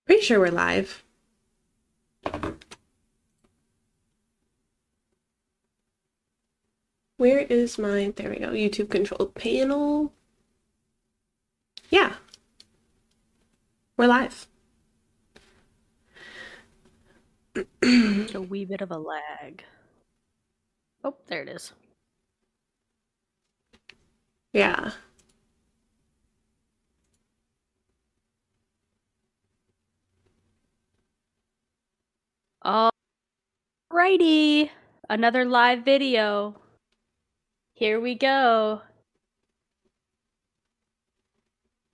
Pretty sure we're live. Where is my, there we go, YouTube control panel. Yeah, we're live. A wee bit of a lag. Oh, there it is. Yeah. Alrighty, another live video. Here we go.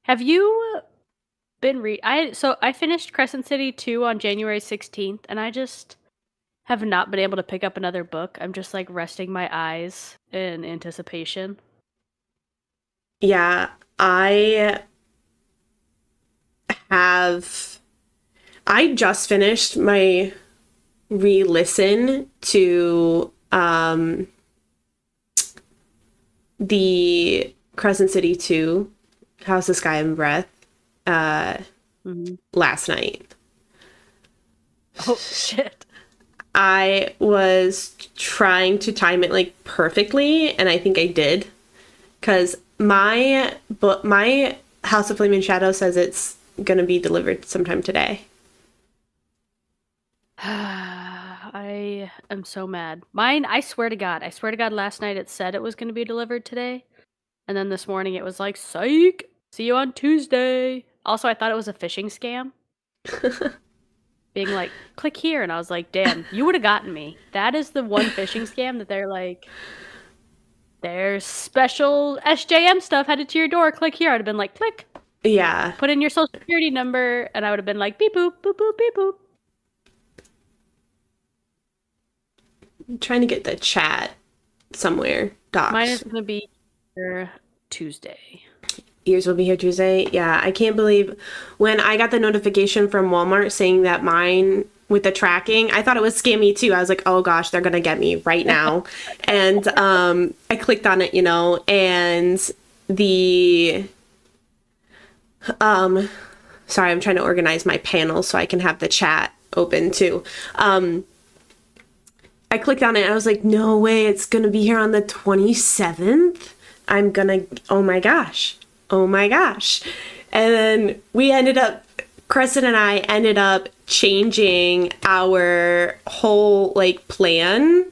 Have you been I finished Crescent City 2 on January 16th, and I just have not been able to pick up another book. I'm just like resting my eyes in anticipation. Yeah, have, I just finished my re-listen to the Crescent City 2, House of Sky and Breath, last night. Oh, shit. I was trying to time it like perfectly, and I think I did. Because my House of Flame and Shadow says it's gonna be delivered sometime today. I am so mad. Mine, I swear to God, last night it said it was going to be delivered today. And then this morning it was like, psych, see you on Tuesday. Also, I thought it was a phishing scam. Being like, click here. And I was like, damn, you would have gotten me. That is the one phishing scam that they're like, there's special SJM stuff headed to your door. Click here. I'd have been like, click. Yeah. Put in your social security number. And I would have been like, beep boop, boop boop, beep boop. I'm trying to get the chat somewhere. Docs. Mine is going to be here Tuesday. Yours will be here Tuesday. Yeah, I can't believe when I got the notification from Walmart saying that mine with the tracking, I thought it was scammy too. I was like, oh gosh, they're gonna get me right now. And I clicked on it, and the sorry, I'm trying to organize my panel so I can have the chat open too. I clicked on it and I was like, no way, it's gonna be here on the 27th. Oh my gosh. Oh my gosh. And then Crescent and I ended up changing our whole like plan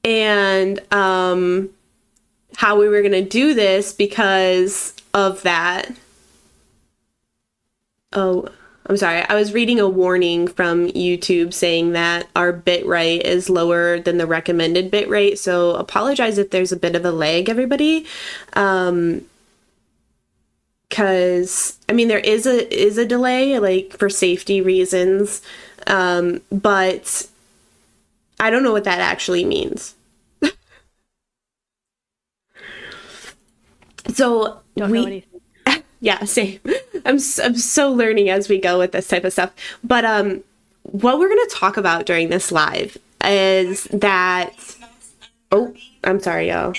and how we were going to do this because of that. Oh, I'm sorry. I was reading a warning from YouTube saying that our bit rate is lower than the recommended bit rate. So apologize if there's a bit of a lag, everybody. Because I mean, there is a delay, like for safety reasons. But I don't know what that actually means. So Don't know anything. Yeah, same. I'm so learning as we go with this type of stuff. But what we're going to talk about during this live is that... Oh, I'm sorry, y'all.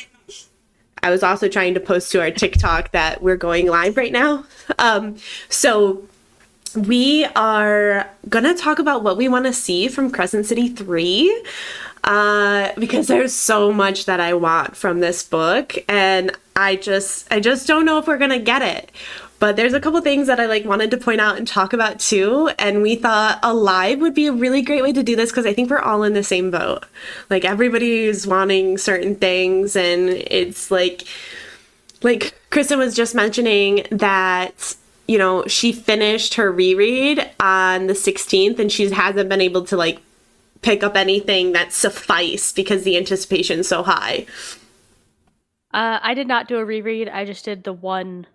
I was also trying to post to our TikTok that we're going live right now. So we are going to talk about what we want to see from Crescent City 3. Because there's so much that I want from this book, and I just don't know if we're gonna get it. But there's a couple things that I like wanted to point out and talk about too, and we thought a live would be a really great way to do this because I think we're all in the same boat. Like everybody's wanting certain things, and it's like Kristin was just mentioning that she finished her reread on the 16th, and she hasn't been able to like pick up anything that sufficed because the anticipation's so high. I did not do a reread. I just did the one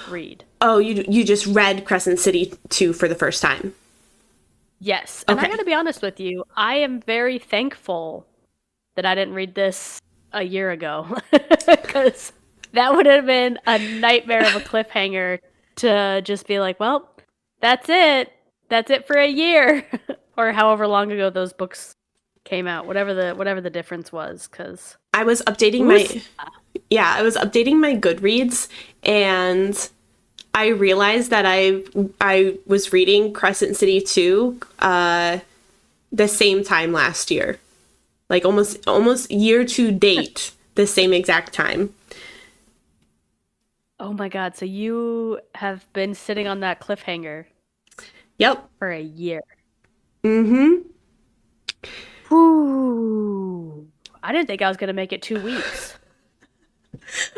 read. Oh, you just read Crescent City 2 for the first time? Yes. And okay. I gotta be honest with you, I am very thankful that I didn't read this a year ago. Because that would have been a nightmare of a cliffhanger to just be like, well, that's it. That's it for a year. Or however long ago those books came out, whatever the difference was, because I was updating my Goodreads, and I realized that I was reading Crescent City 2 the same time last year. Like almost year to date, the same exact time. Oh my god, so you have been sitting on that cliffhanger Yep. for a year. Mm-hmm. Whew. I didn't think I was gonna make it 2 weeks.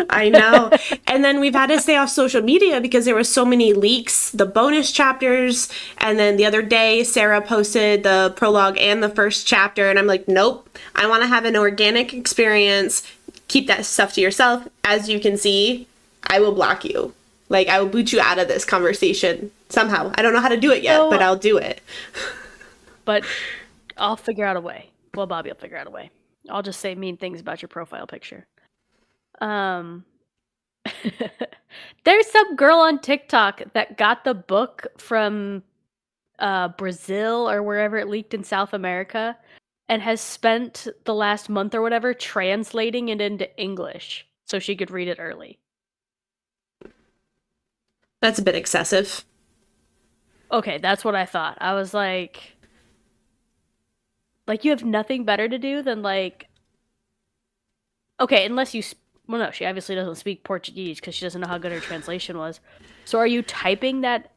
I know. And then we've had to stay off social media because there were so many leaks, the bonus chapters, and then the other day Sarah posted the prologue and the first chapter, and I'm like, nope, I want to have an organic experience. Keep that stuff to yourself. As you can see, I will block you. Like, I will boot you out of this conversation somehow. I don't know how to do it yet, but I'll do it. But I'll figure out a way. Well, Bobby will figure out a way. I'll just say mean things about your profile picture. There's some girl on TikTok that got the book from Brazil or wherever it leaked in South America and has spent the last month or whatever translating it into English so she could read it early. That's a bit excessive. Okay, that's what I thought. I was like you have nothing better to do than like, okay, unless you, well, no, she obviously doesn't speak Portuguese because she doesn't know how good her translation was. So are you typing that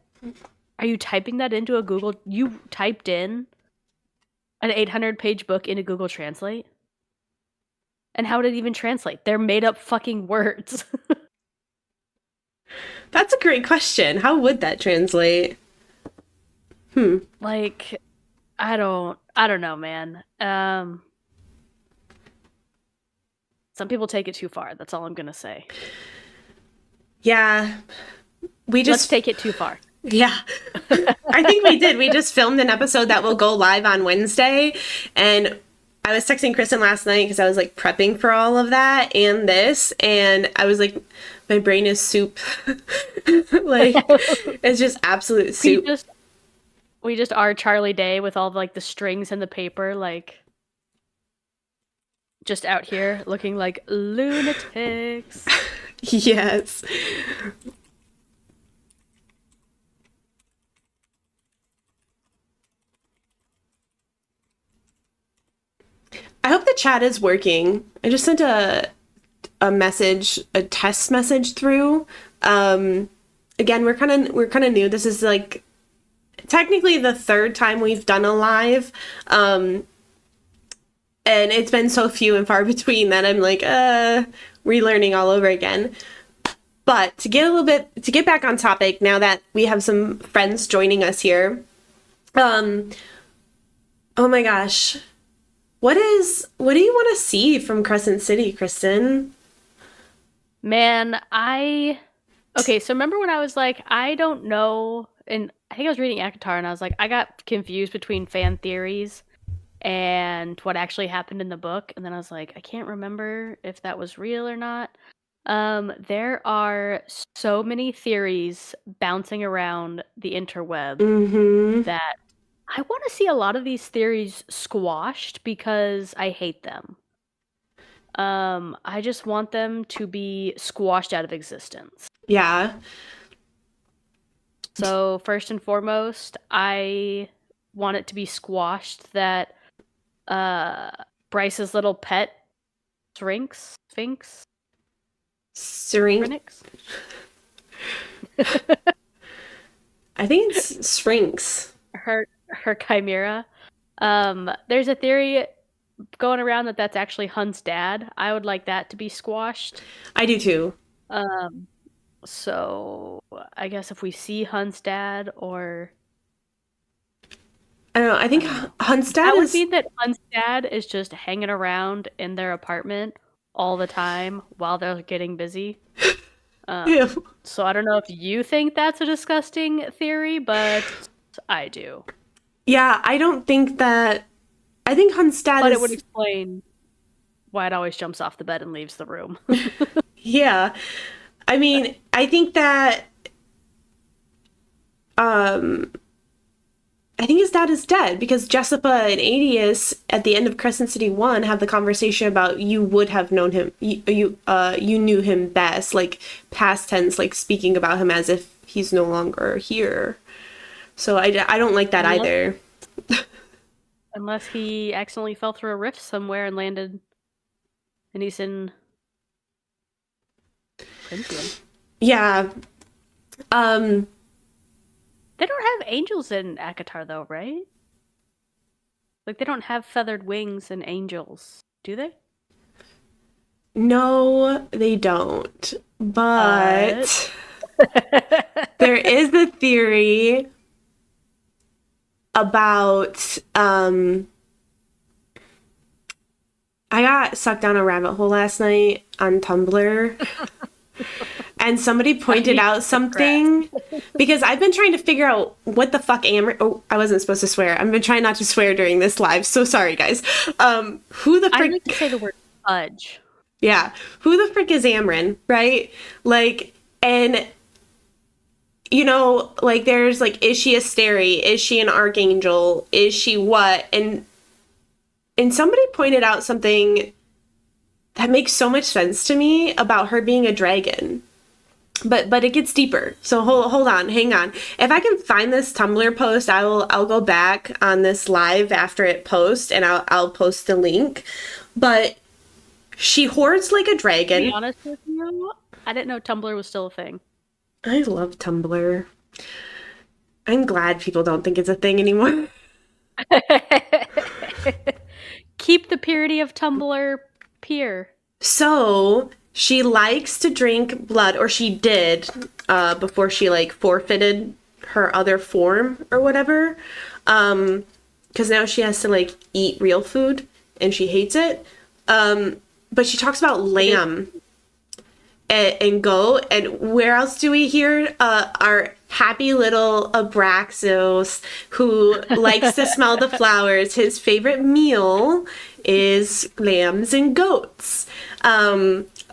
into a Google, you typed in an 800-page book into Google Translate? And how would it even translate? They're made up fucking words. That's a great question. How would that translate? Like, I don't know, man. Some people take it too far. That's all I'm gonna say. Yeah. Let's take it too far. Yeah. I think we did. We just filmed an episode that will go live on Wednesday. And I was texting Kristin last night because I was like prepping for all of that and this. And I was like, my brain is soup. Like, it's just absolute soup. We just are Charlie Day with all like the strings and the paper, like just out here looking like lunatics. Yes. I hope the chat is working. I just sent a message, a test message through. Again, we're kind of new. This is like technically the third time we've done a live. And it's been so few and far between that I'm like, relearning all over again. But to get back on topic now that we have some friends joining us here. Oh my gosh. What do you want to see from Crescent City, Kristin? Man, okay, so remember when I was like, I don't know, and I think I was reading Akatar and I was like, I got confused between fan theories and what actually happened in the book, and then I was like, I can't remember if that was real or not. There are so many theories bouncing around the interweb that I want to see a lot of these theories squashed because I hate them. I just want them to be squashed out of existence. Yeah. So first and foremost, I want it to be squashed that Bryce's little pet Sphinx? Syrinx? I think it's Sphinx. Her chimera. There's a theory going around that that's actually Hunt's dad. I would like that to be squashed. I do too. So I guess if we see Hunt's dad, or I don't know. I think Hunt's dad would mean that Hunt's dad is just hanging around in their apartment all the time while they're getting busy. So I don't know if you think that's a disgusting theory, but I do. Yeah, I don't think that. I think Hunt's dad But it would explain why it always jumps off the bed and leaves the room. Yeah. I mean, I think that I think his dad is dead because Jessica and Adius at the end of Crescent City 1 have the conversation about you would have known him. You knew him best, like past tense, like speaking about him as if he's no longer here. So I don't like that either. Unless he accidentally fell through a rift somewhere and landed, and he's in Princeton. Yeah. They don't have angels in Akatar, though, right? Like, they don't have feathered wings and angels, do they? No, they don't. But there is a theory about I got sucked down a rabbit hole last night on Tumblr. And somebody pointed out something because I've been trying to figure out what the fuck Amber. Oh, I wasn't supposed to swear. I've been trying not to swear during this live. So sorry, guys. Who the frick? I like to say the word fudge. Yeah. Who the frick is Amryn, right? Like, and you know, like there's like, is she a Steri? Is she an archangel? Is she what? And somebody pointed out something that makes so much sense to me about her being a dragon. But it gets deeper. So hold on, hang on. If I can find this Tumblr post, I'll go back on this live after it posts and I'll post the link. But she hoards like a dragon. To be honest with you, I didn't know Tumblr was still a thing. I love Tumblr. I'm glad people don't think it's a thing anymore. Keep the purity of Tumblr pure. So she likes to drink blood, or she did before she like forfeited her other form or whatever. Because now she has to like eat real food and she hates it. But she talks about lamb and goat. And where else do we hear our happy little Abraxos who likes to smell the flowers? His favorite meal is lambs and goats.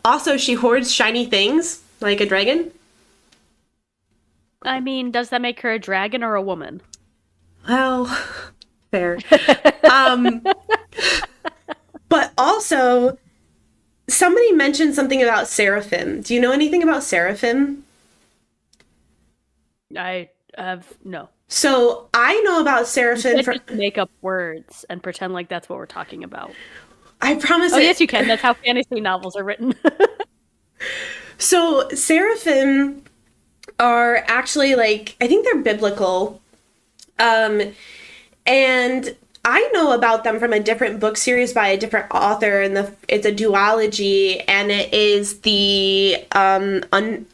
Also, she hoards shiny things like a dragon. I mean, does that make her a dragon or a woman? Well, fair. But also, somebody mentioned something about seraphim. Do you know anything about seraphim? I have no. So I know about seraphim. Just make up words and pretend like that's what we're talking about. I promise. Oh, yes, you can. That's how fantasy novels are written. So seraphim are actually like, I think they're biblical. And I know about them from a different book series by a different author, and it's a duology, and it is the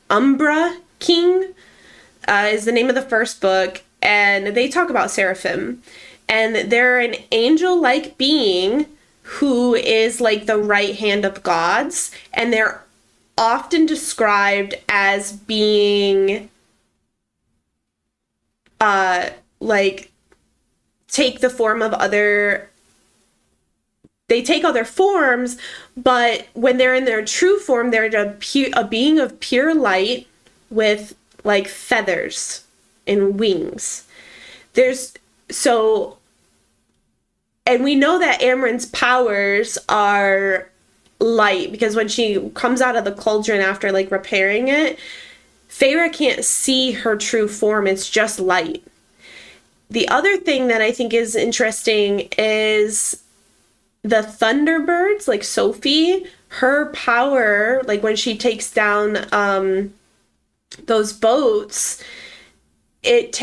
Umbra King is the name of the first book, and they talk about seraphim, and they're an angel-like being who is like the right hand of God's, and they're often described as being like take the form of they take other forms, but when they're in their true form, they're a being of pure light with like feathers and wings. And we know that Amryn's powers are light because when she comes out of the cauldron after like repairing it, Feyre can't see her true form. It's just light. The other thing that I think is interesting is the Thunderbirds, like Sophie, her power, like when she takes down those boats, it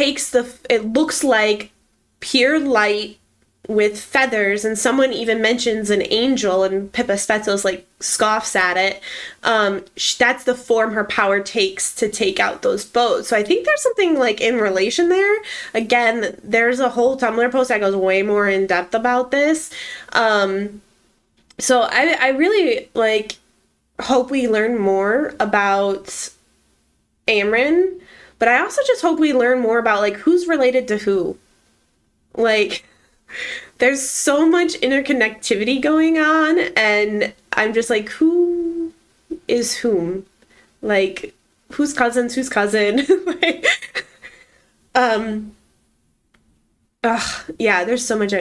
looks like pure light with feathers, and someone even mentions an angel, and Pippa Spetsos like scoffs at it. That's the form her power takes to take out those boats. So I think there's something like in relation there. Again, there's a whole Tumblr post that goes way more in depth about this. So I really like hope we learn more about Amryn, but I also just hope we learn more about like who's related to who. Like, there's so much interconnectivity going on, and I'm just like, who is whom? Like, who's cousin's who's cousin? Like, Ugh, yeah, there's so much.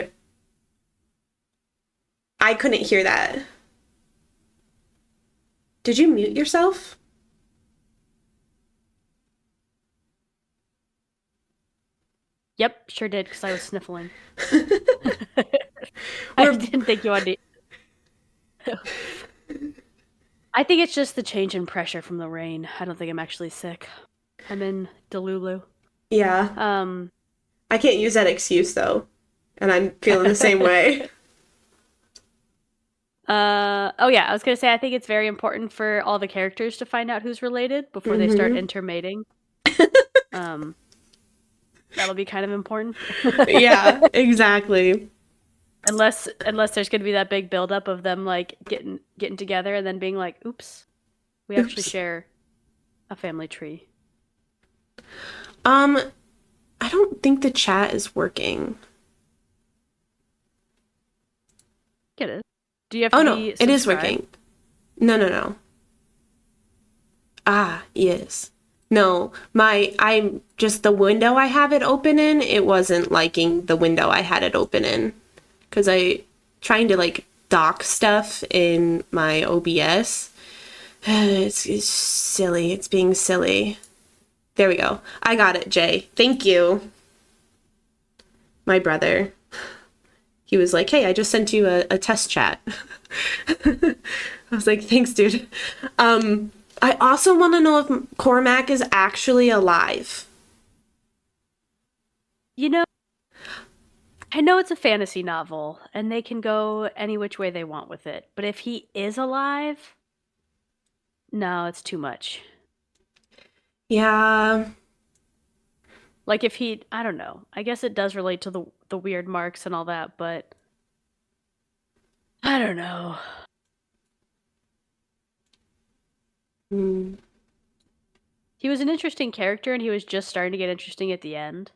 I couldn't hear that. Did you mute yourself? Yep, sure did, because I was sniffling. I We're didn't think you wanted to. I think it's just the change in pressure from the rain. I don't think I'm actually sick. I'm in Delulu. yeah. I can't use that excuse though, and I'm feeling the same way. Oh yeah, I was gonna say I think it's very important for all the characters to find out who's related before they start intermating. That'll be kind of important. Yeah, exactly. Unless there's gonna be that big buildup of them like getting together and then being like, oops, we actually Oops. share a family tree. I don't think the chat is working. Get it? Do you have Oh to no, be it is subscribed? working. No. Ah, yes. No, I'm just the window I have it open in, it wasn't liking the window I had it open in. Because I trying to like dock stuff in my OBS. It's silly. It's being silly. There we go. I got it, Jay. Thank you. My brother. He was like, hey, I just sent you a test chat. I was like, thanks, dude. I also want to know if Cormac is actually alive. You know, I know it's a fantasy novel, and they can go any which way they want with it. But if he is alive, no, it's too much. Yeah. Like if he, I don't know. I guess it does relate to the weird marks and all that, but I don't know. Hmm. He was an interesting character, and he was just starting to get interesting at the end.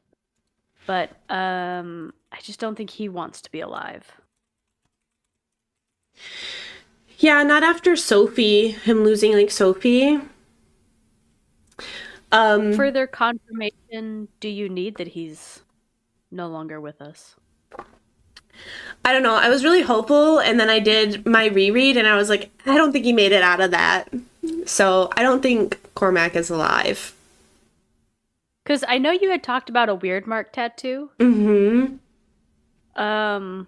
But I just don't think he wants to be alive. Yeah, not after Sophie, him losing like Sophie. Further confirmation do you need that he's no longer with us? I don't know. I was really hopeful, and then I did my reread, and I was like, I don't think he made it out of that. So I don't think Cormac is alive. Because I know you had talked about a weird mark tattoo. Mm-hmm. I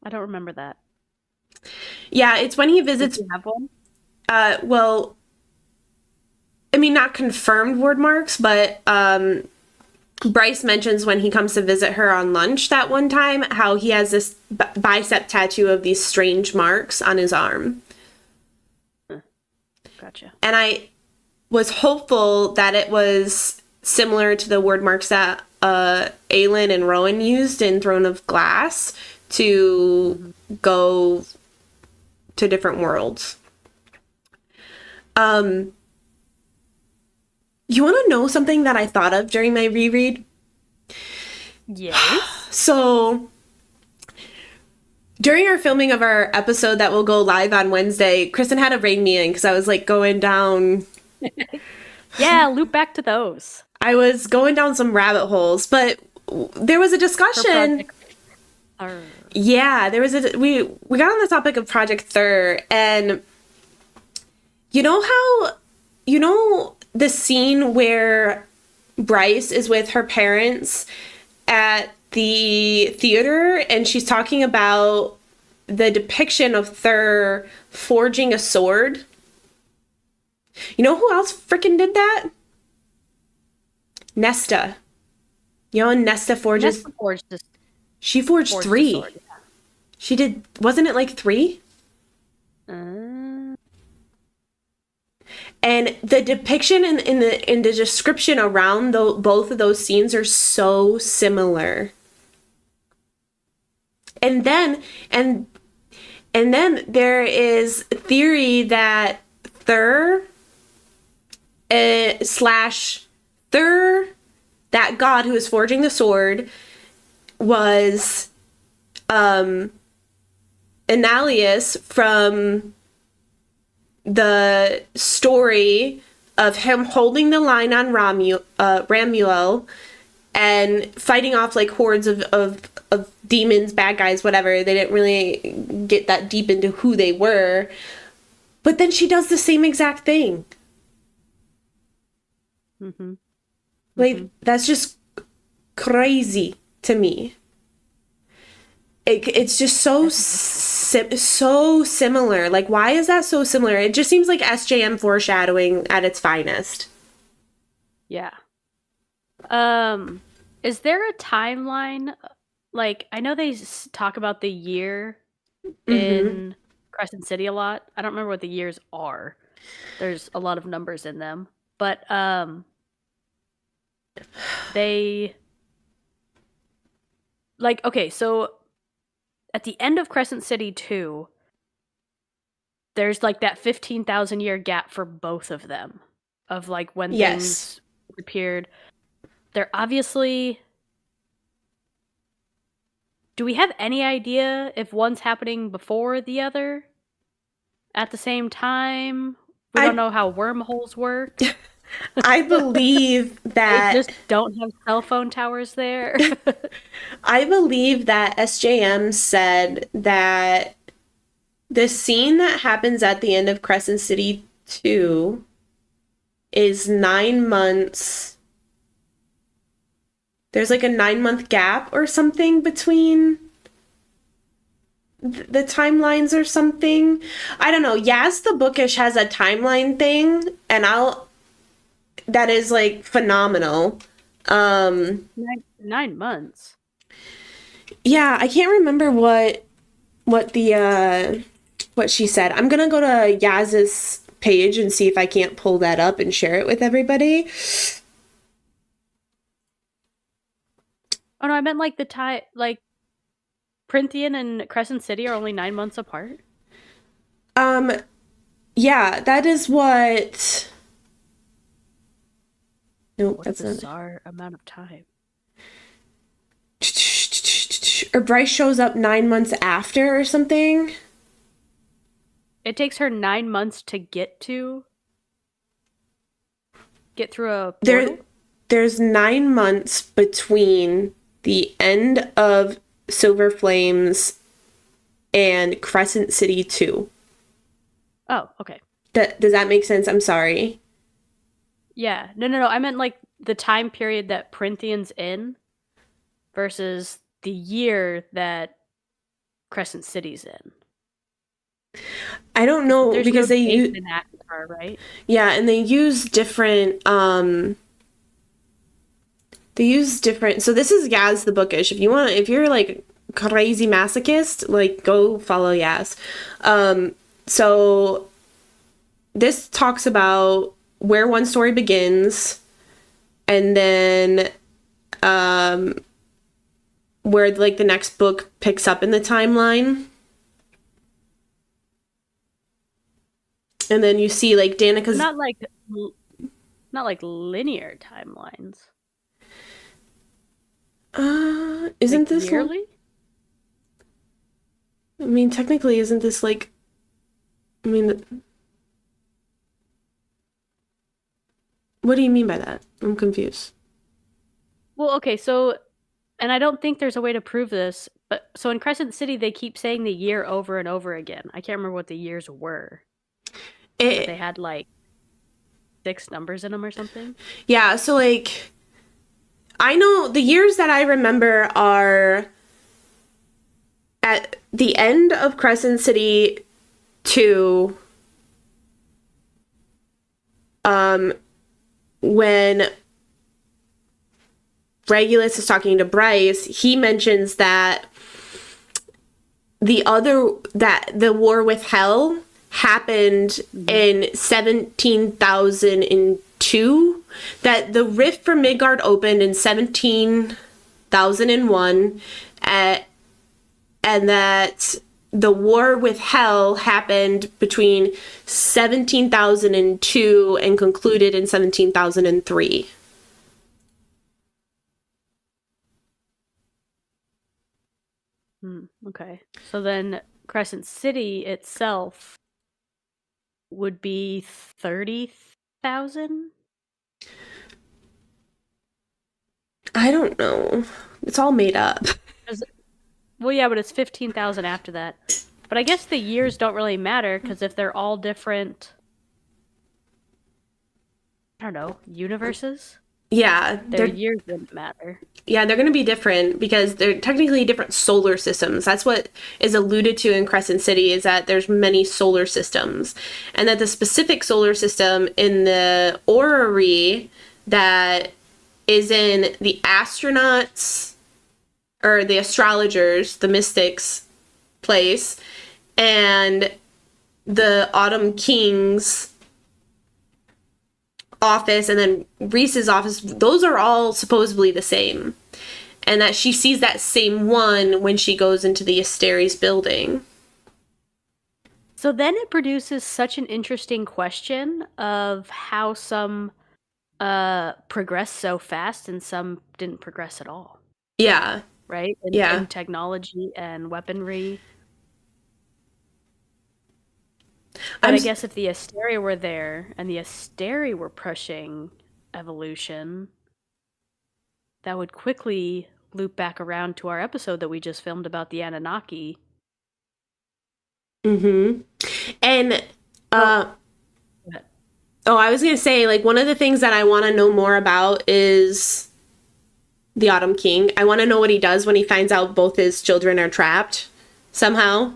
don't remember that. Yeah, it's when he Does visits. he have one? Well, I mean, not confirmed word marks, but Bryce mentions when he comes to visit her on lunch that one time how he has this bicep tattoo of these strange marks on his arm. Gotcha. And I was hopeful that it was similar to the word marks that Aelin and Rowan used in Throne of Glass to go to different worlds. You want to know something that I thought of during my reread? Yes. So, during our filming of our episode that will go live on Wednesday, Kristin had to rein me in because I was like going down. Yeah, loop back to those. I was going down some rabbit holes, but there was a discussion. Yeah, there was we got on the topic of Project Thur, and you know how the scene where Bryce is with her parents at the theater and she's talking about the depiction of Thur forging a sword. You know who else freaking did that? Nesta. You know, Nesta forges. Nesta forged this. She forged three. Sword, yeah. She did. Wasn't it like three? And the depiction in the description around both of those scenes are so similar. And then there is theory that Thur slash Thur, that god who is forging the sword, was Annalius from the story of him holding the line on Ramuel and fighting off like hordes of demons, bad guys, whatever. They didn't really get that deep into who they were. But then she does the same exact thing. Mm-hmm. Like, that's just crazy to me. It's just so so similar. Like, why is that so similar? It just seems like SJM foreshadowing at its finest. Yeah. Is there a timeline? Like, I know they talk about the year in Crescent City a lot. I don't remember what the years are. There's a lot of numbers in them. But they like, okay, so at the end of Crescent City 2, there's like that 15,000 year gap for both of them of like when Yes. things appeared. They're obviously. Do we have any idea if one's happening before the other at the same time? We don't know how wormholes work. I believe They that just don't have cell phone towers there. I believe that SJM said that the scene that happens at the end of Crescent City 2 is 9 months. There's like a 9-month gap or something between the timelines or something. I don't know. Yaz the Bookish has a timeline thing, and that is like phenomenal. 9 months. Yeah, I can't remember what she said. I'm gonna go to Yaz's page and see if I can't pull that up and share it with everybody. Oh no, I meant like like Printhian and Crescent City are only 9 months apart. Yeah, that is what. Nope, What that's a not. bizarre amount of time. Or Bryce shows up 9 months after or something. It takes her 9 months to get through a portal. There's 9 months between the end of Silver Flames and Crescent City 2. Oh, okay. Does that make sense? I'm sorry. Yeah. No. I meant like the time period that Printhian's in versus the year that Crescent City's in. I don't know There's because no they dates use in Avatar, right? yeah, and they use different. They use different. So this is Yaz the Bookish. If you're like crazy masochist, like go follow Yaz. So this talks about where one story begins, and then where like the next book picks up in the timeline. And then you see like Danica's Not like linear timelines. isn't Like this yearly? I mean, technically, isn't this like? I mean, what do you mean by that? I'm confused. Well, okay, so and I don't think there's a way to prove this, but so in Crescent City they keep saying the year over and over again. I can't remember what the years were. But they had like 6 numbers in them or something. Yeah, so like I know the years that I remember are at the end of Crescent City 2, when Regulus is talking to Bryce, he mentions that the war with Hell happened in 17,002, that the rift for Midgard opened in 17,001, and that the war with Hell happened between 17,002 and concluded in 17,003. Okay. So then Crescent City itself would be 30,000? I don't know. It's all made up. 'Cause- well, yeah, but it's 15,000 after that. But I guess the years don't really matter because if they're all different, I don't know, universes, Yeah, their years wouldn't matter. they're going to be different because they're technically different solar systems. That's what is alluded to in Crescent City, is that there's many solar systems, and that the specific solar system in the orrery that is in the astronauts or the astrologers, the mystics place, and the Autumn King's office, and then Reese's office, those are all supposedly the same. And that she sees that same one when she goes into the Asteres building. So then it produces such an interesting question of how some progressed so fast and some didn't progress at all. Yeah. Right? Yeah. In technology and weaponry. But I guess if the Asteri were there and the Asteri were pushing evolution, that would quickly loop back around to our episode that we just filmed about the Anunnaki. Mm-hmm. And I was gonna say, like, one of the things that I want to know more about is the Autumn King. I want to know what he does when he finds out both his children are trapped somehow,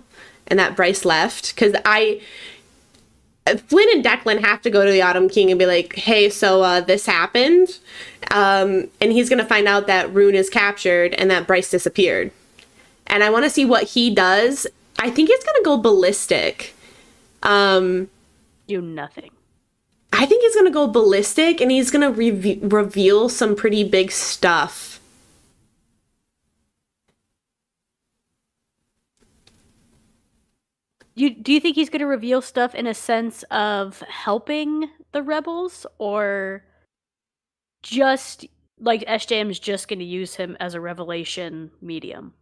and that Bryce left. Because Flynn and Declan have to go to the Autumn King and be like, hey, so this happened. And he's going to find out that Rune is captured and that Bryce disappeared. And I want to see what he does. I think he's going to go ballistic. Do nothing. I think he's going to go ballistic, and he's going to reveal some pretty big stuff. Do you think he's going to reveal stuff in a sense of helping the rebels, or just like SJM's just going to use him as a revelation medium?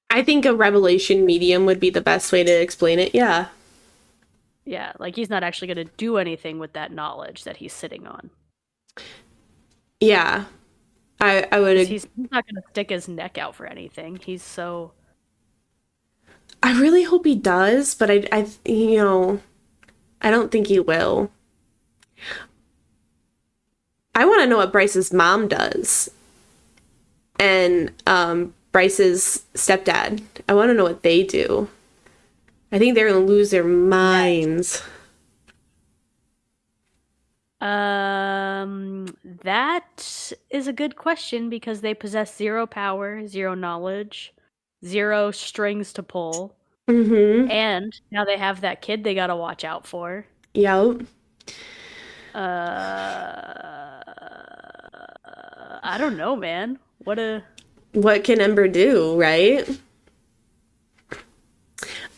I think a revelation medium would be the best way to explain it. Yeah. Yeah, like he's not actually going to do anything with that knowledge that he's sitting on. Yeah. I would. He's not going to stick his neck out for anything. He's so. I really hope he does, but I don't think he will. I want to know what Bryce's mom does, and Bryce's stepdad. I want to know what they do. I think they're gonna lose their minds. That is a good question because they possess 0 power, 0 knowledge, 0 strings to pull. Mm-hmm. And now they have that kid they gotta watch out for. Yep. I don't know, man. What can Ember do, right?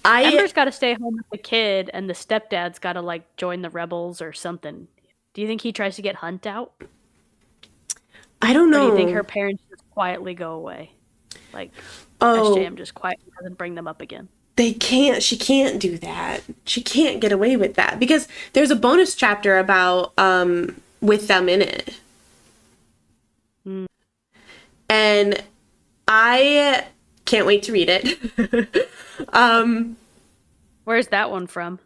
Ember's gotta stay home with the kid, and the stepdad's gotta, like, join the rebels or something. Do you think he tries to get Hunt out? I don't know. Or do you think her parents just quietly go away? Like, SJM just quietly doesn't bring them up again? She can't do that. She can't get away with that because there's a bonus chapter about with them in it. Mm. And I can't wait to read it. Where's that one from?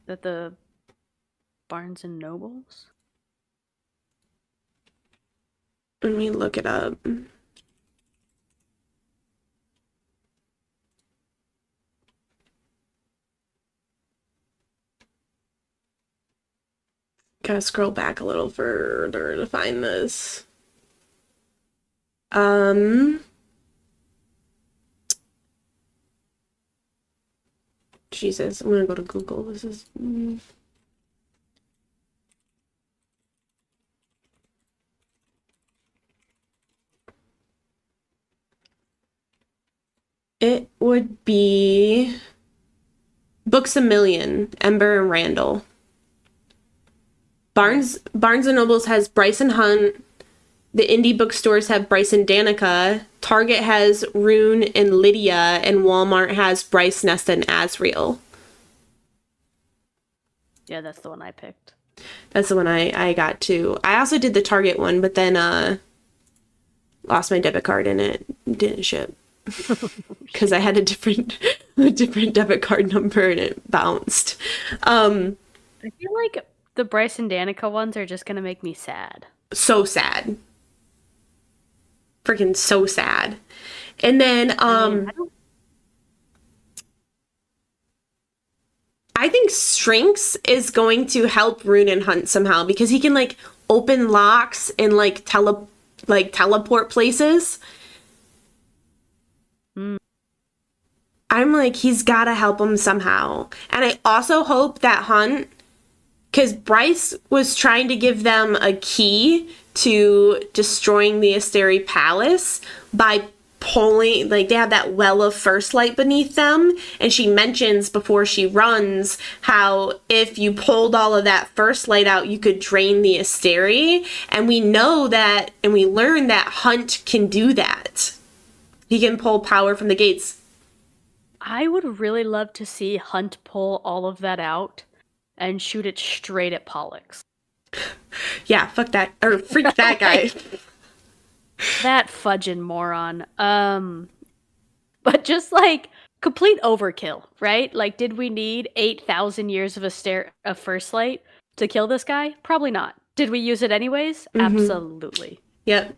That the Barnes and Nobles? Let me look it up. Gotta scroll back a little further to find this. Jesus, I'm gonna go to Google. This is. It would be Books A Million, Ember and Randall. Barnes and Nobles has Bryce and Hunt. The indie bookstores have Bryce and Danica. Target has Rune and Lydia, and Walmart has Bryce, Nesta, and Asriel. Yeah, that's the one I picked. That's the one I got too. I also did the Target one, but then lost my debit card and it didn't ship because I had a different a different debit card number and it bounced. I feel like the Bryce and Danica ones are just gonna make me sad. So sad. Freaking so sad. And then I think Shrinks is going to help Rune and Hunt somehow because he can like open locks and like teleport places. I'm like, he's gotta help him somehow. And I also hope that Hunt, because Bryce was trying to give them a key to destroying the Asteri Palace by pulling, like, they have that well of first light beneath them. And she mentions before she runs how if you pulled all of that first light out, you could drain the Asteri. And we know that, and we learn that Hunt can do that. He can pull power from the gates. I would really love to see Hunt pull all of that out and shoot it straight at Pollux. Yeah, fuck that. Or freak that guy. That fudging moron. But just like complete overkill, right? Like, did we need 8,000 years of first light to kill this guy? Probably not. Did we use it anyways? Absolutely. Yep.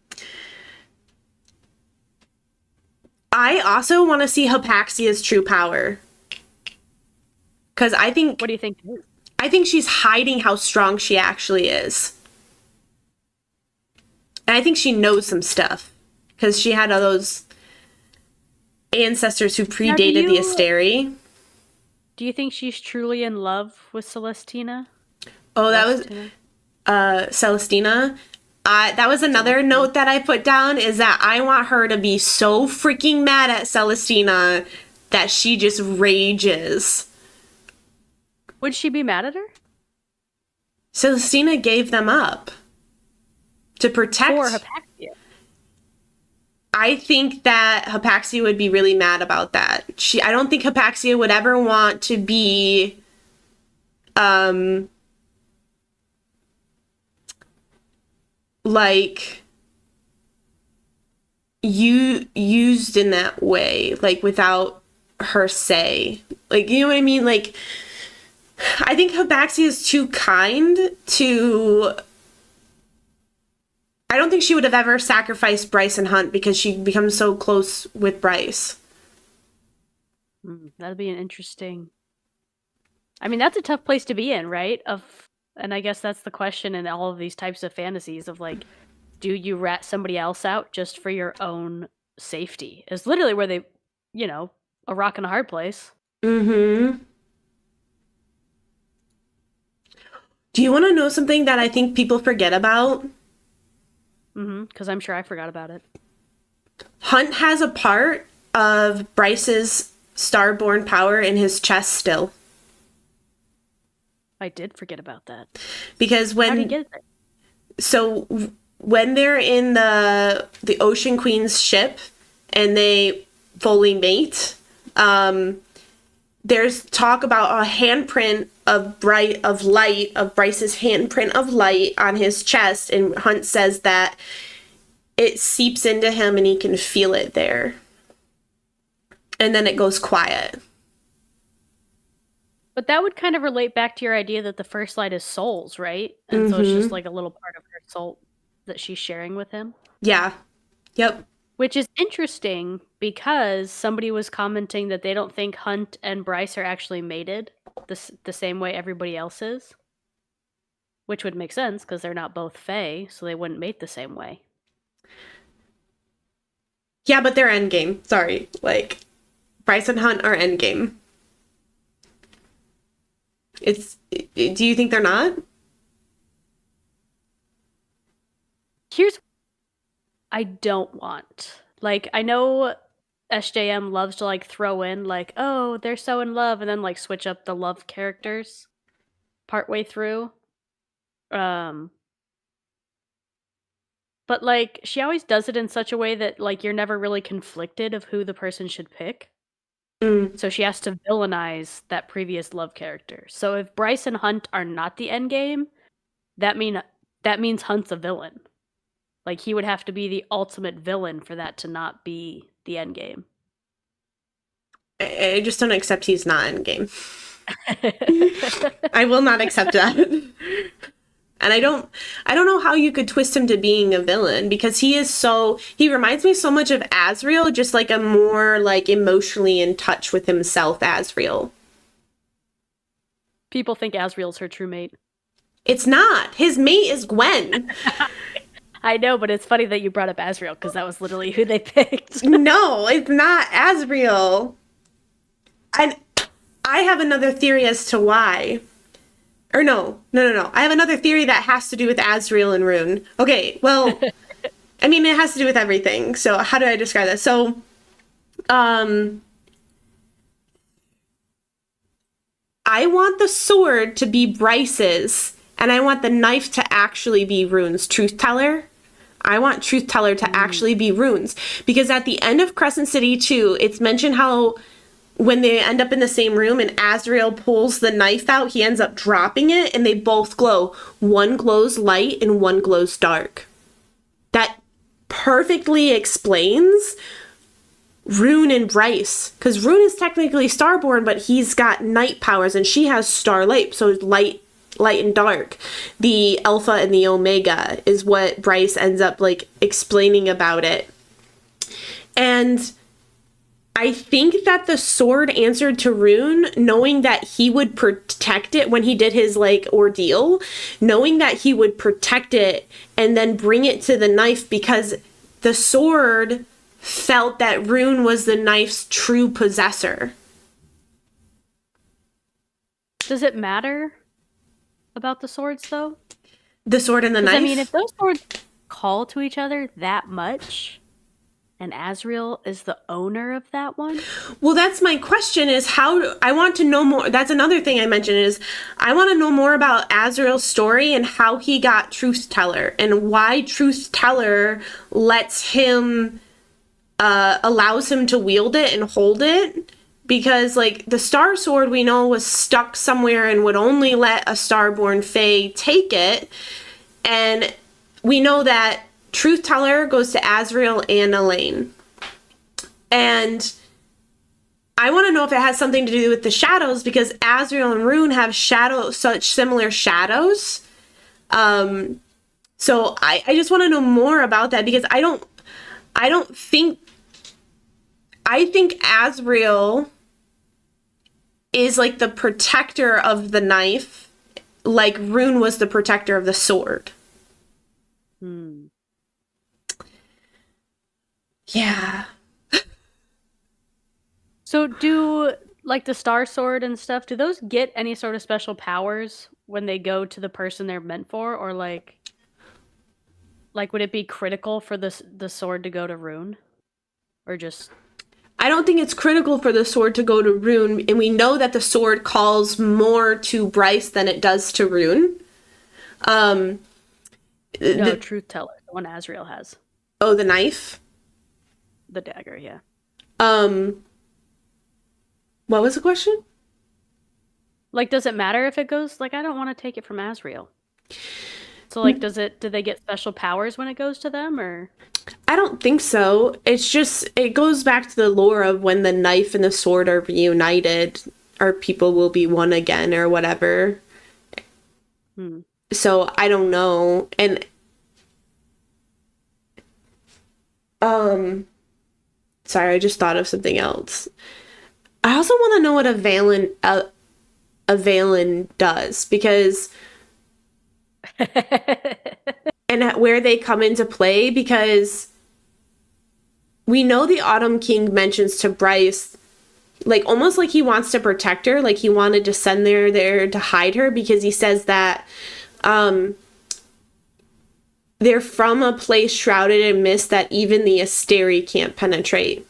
I also want to see Hypaxia's true power. Because I think... What do you think? I think she's hiding how strong she actually is. And I think she knows some stuff. Because she had all those ancestors who predated the Asteri. Do you think she's truly in love with Celestina? Oh, that was... Celestina. That was another note that I put down, is that I want her to be so freaking mad at Celestina that she just rages. Would she be mad at her? Celestina gave them up to protect... For Hypaxia. I think that Hypaxia would be really mad about that. I don't think Hypaxia would ever want to be... like used in that way, like without her say, like, you know what I mean? Like, I think Hypaxia is too kind to... I don't think she would have ever sacrificed Bryce and Hunt because she becomes so close with Bryce. That'd be an interesting... I mean, that's a tough place to be in, right? And I guess that's the question in all of these types of fantasies of, like, do you rat somebody else out just for your own safety? It's literally where they, a rock and a hard place. Mm-hmm. Do you want to know something that I think people forget about? Because I'm sure I forgot about it. Hunt has a part of Bryce's Starborn power in his chest still. I did forget about that. Because when... How do you get it? So when they're in the Ocean Queen's ship and they fully mate, there's talk about a handprint of Bryce's handprint of light on his chest, and Hunt says that it seeps into him and he can feel it there. And then it goes quiet. But that would kind of relate back to your idea that the first light is souls, right? And so it's just like a little part of her soul that she's sharing with him. Yeah. Yep. Which is interesting because somebody was commenting that they don't think Hunt and Bryce are actually mated the same way everybody else is. Which would make sense because they're not both Fae, so they wouldn't mate the same way. Yeah, but they're endgame. Sorry. Like, Bryce and Hunt are endgame. Do you think they're not? Here's I don't want. Like, I know SJM loves to, like, throw in, like, oh, they're so in love, and then, like, switch up the love characters partway through. But, like, she always does it in such a way that, like, you're never really conflicted of who the person should pick. So she has to villainize that previous love character. So if Bryce and Hunt are not the endgame, that means Hunt's a villain. Like, he would have to be the ultimate villain for that to not be the end game. I just don't accept he's not in game. I will not accept that. And I don't know how you could twist him to being a villain, because he reminds me so much of Azrael, just like a more like emotionally in touch with himself Azrael. People think Azrael's her true mate. It's not. His mate is Gwen. I know, but it's funny that you brought up Azrael, because that was literally who they picked. No, it's not Azrael. And I have another theory as to why. Or no. I have another theory that has to do with Azrael and Rune. Okay, well, I mean, it has to do with everything. So how do I describe that? So, I want the sword to be Bryce's, and I want the knife to actually be Rune's. Truth Teller. I want Truth Teller to actually be Rune's. Because at the end of Crescent City 2, it's mentioned how when they end up in the same room and Azrael pulls the knife out, he ends up dropping it, and they both glow. One glows light and one glows dark. That perfectly explains Rune and Bryce, because Rune is technically Starborn, but he's got night powers and she has starlight, so light and dark. The Alpha and the Omega is what Bryce ends up like explaining about it. And I think that the sword answered to Rune, knowing that he would protect it when he did his like ordeal, knowing that he would protect it and then bring it to the knife, because the sword felt that Rune was the knife's true possessor. Does it matter about the swords, though? The sword and the knife? I mean, if those swords call to each other that much, and Azrael is the owner of that one? Well, that's my question, is I want to know more. That's another thing I mentioned, is I want to know more about Azrael's story and how he got Truth Teller, and why Truth Teller lets him allows him to wield it and hold it, because like the Star Sword we know was stuck somewhere and would only let a Starborn Fae take it, and we know that Truth Teller goes to Azrael and Elaine, and I want to know if it has something to do with the shadows, because Azrael and Rune have such similar shadows. So I just want to know more about that, because I think Azrael is like the protector of the knife, like Rune was the protector of the sword. Yeah. So do, like, the Star Sword and stuff, do those get any sort of special powers when they go to the person they're meant for? Or, like would it be critical for the sword to go to Rune? Or just... I don't think it's critical for the sword to go to Rune, and we know that the sword calls more to Bryce than it does to Rune. No, Truth Teller, the one Azrael has. Oh, the knife? The dagger, yeah. What was the question? Like, does it matter if it goes... Like, I don't want to take it from Azrael. So, like, do they get special powers when it goes to them, or...? I don't think so. It's just, it goes back to the lore of when the knife and the sword are reunited, our people will be one again, or whatever. So, I don't know. And, sorry, I just thought of something else. I also want to know what a Valen does, because... and where they come into play, because we know the Autumn King mentions to Bryce, like, almost like he wants to protect her, like he wanted to send there to hide her, because he says that they're from a place shrouded in mist that even the Asteri can't penetrate.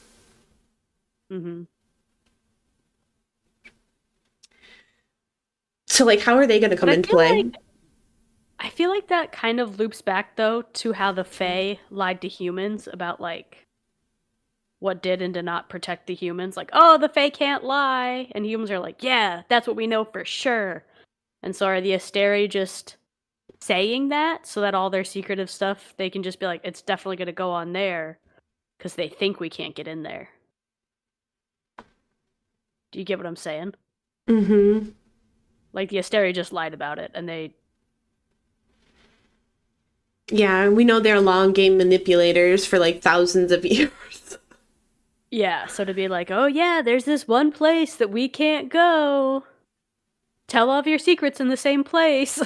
So, like, how are they going to come into play? I feel like that kind of loops back, though, to how the Fae lied to humans about, like, what did and did not protect the humans. Like, oh, the Fae can't lie. And humans are like, yeah, that's what we know for sure. And so are the Asteri just saying that so that all their secretive stuff, they can just be like, it's definitely going to go on there because they think we can't get in there. Do you get what I'm saying? Mm-hmm. Like the Asteri just lied about it, and they... Yeah, we know they're long game manipulators for like thousands of years. Yeah, so to be like, oh yeah, there's this one place that we can't go. Tell all of your secrets in the same place.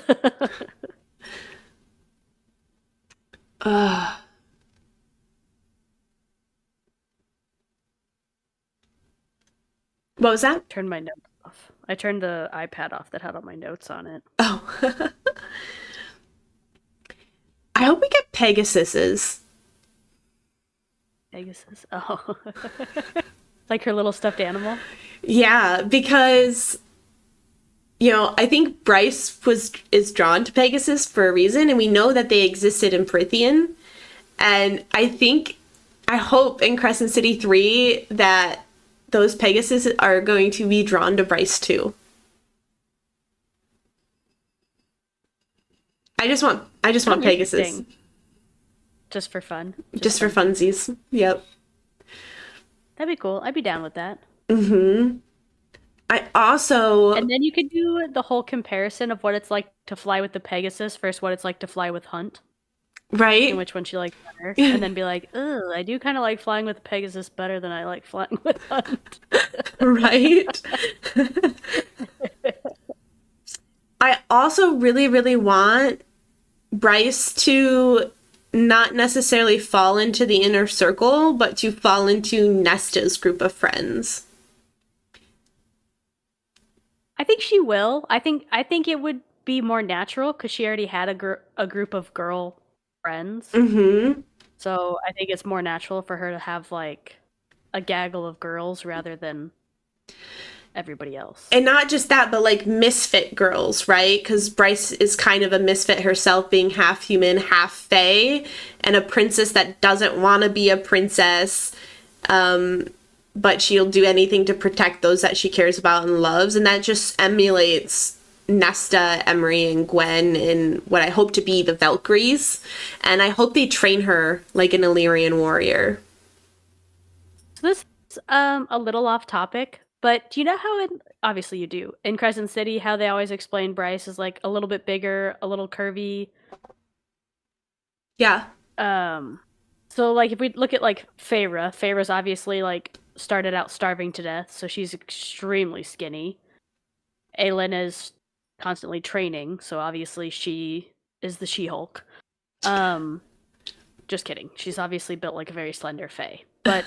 uh, what was that? Turned my notes off. I turned the iPad off that had all my notes on it. Oh. I hope we get Pegasuses. Pegasus. Oh. Like her little stuffed animal? Yeah, because I think Bryce is drawn to Pegasus for a reason, and we know that they existed in Prithian. And I hope in Crescent City 3 that those Pegasus are going to be drawn to Bryce too. I just want Pegasus. Just for fun. Just for funsies. Yep. That'd be cool. I'd be down with that. Mm-hmm. I also... And then you could do the whole comparison of what it's like to fly with the Pegasus versus what it's like to fly with Hunt. Right. And which one she likes better. And then be like, ugh, I do kind of like flying with Pegasus better than I like flying with Hunt. Right. I also really, really want Bryce to not necessarily fall into the inner circle, but to fall into Nesta's group of friends. I think she will. I think it would be more natural because she already had a group of girl friends. Mm-hmm. So I think it's more natural for her to have like a gaggle of girls rather than everybody else. And not just that, but like misfit girls, right? Because Bryce is kind of a misfit herself, being half human, half fae, and a princess that doesn't want to be a princess, but she'll do anything to protect those that she cares about and loves. And that just emulates Nesta, Emery, and Gwen in what I hope to be the Valkyries. And I hope they train her like an Illyrian warrior. So this is a little off topic, but do you know how obviously you do, in Crescent City, how they always explain Bryce is like a little bit bigger, a little curvy? Yeah. So like if we look at like Feyre's obviously like started out starving to death, so she's extremely skinny. Aelin is constantly training, so obviously she is the She-Hulk. Just kidding. She's obviously built like a very slender fae. But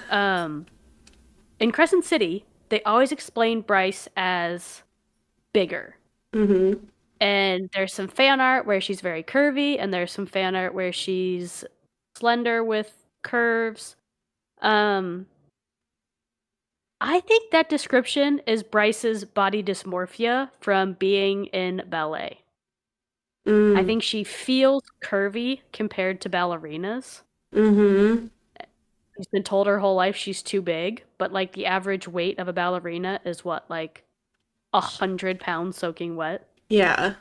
in Crescent City, they always explain Bryce as bigger. Mm-hmm. And there's some fan art where she's very curvy, and there's some fan art where she's slender with curves. I think that description is Bryce's body dysmorphia from being in ballet. I think she feels curvy compared to ballerinas. Mm-hmm. She's been told her whole life she's too big, but like the average weight of a ballerina is what, like 100 pounds soaking wet? Yeah.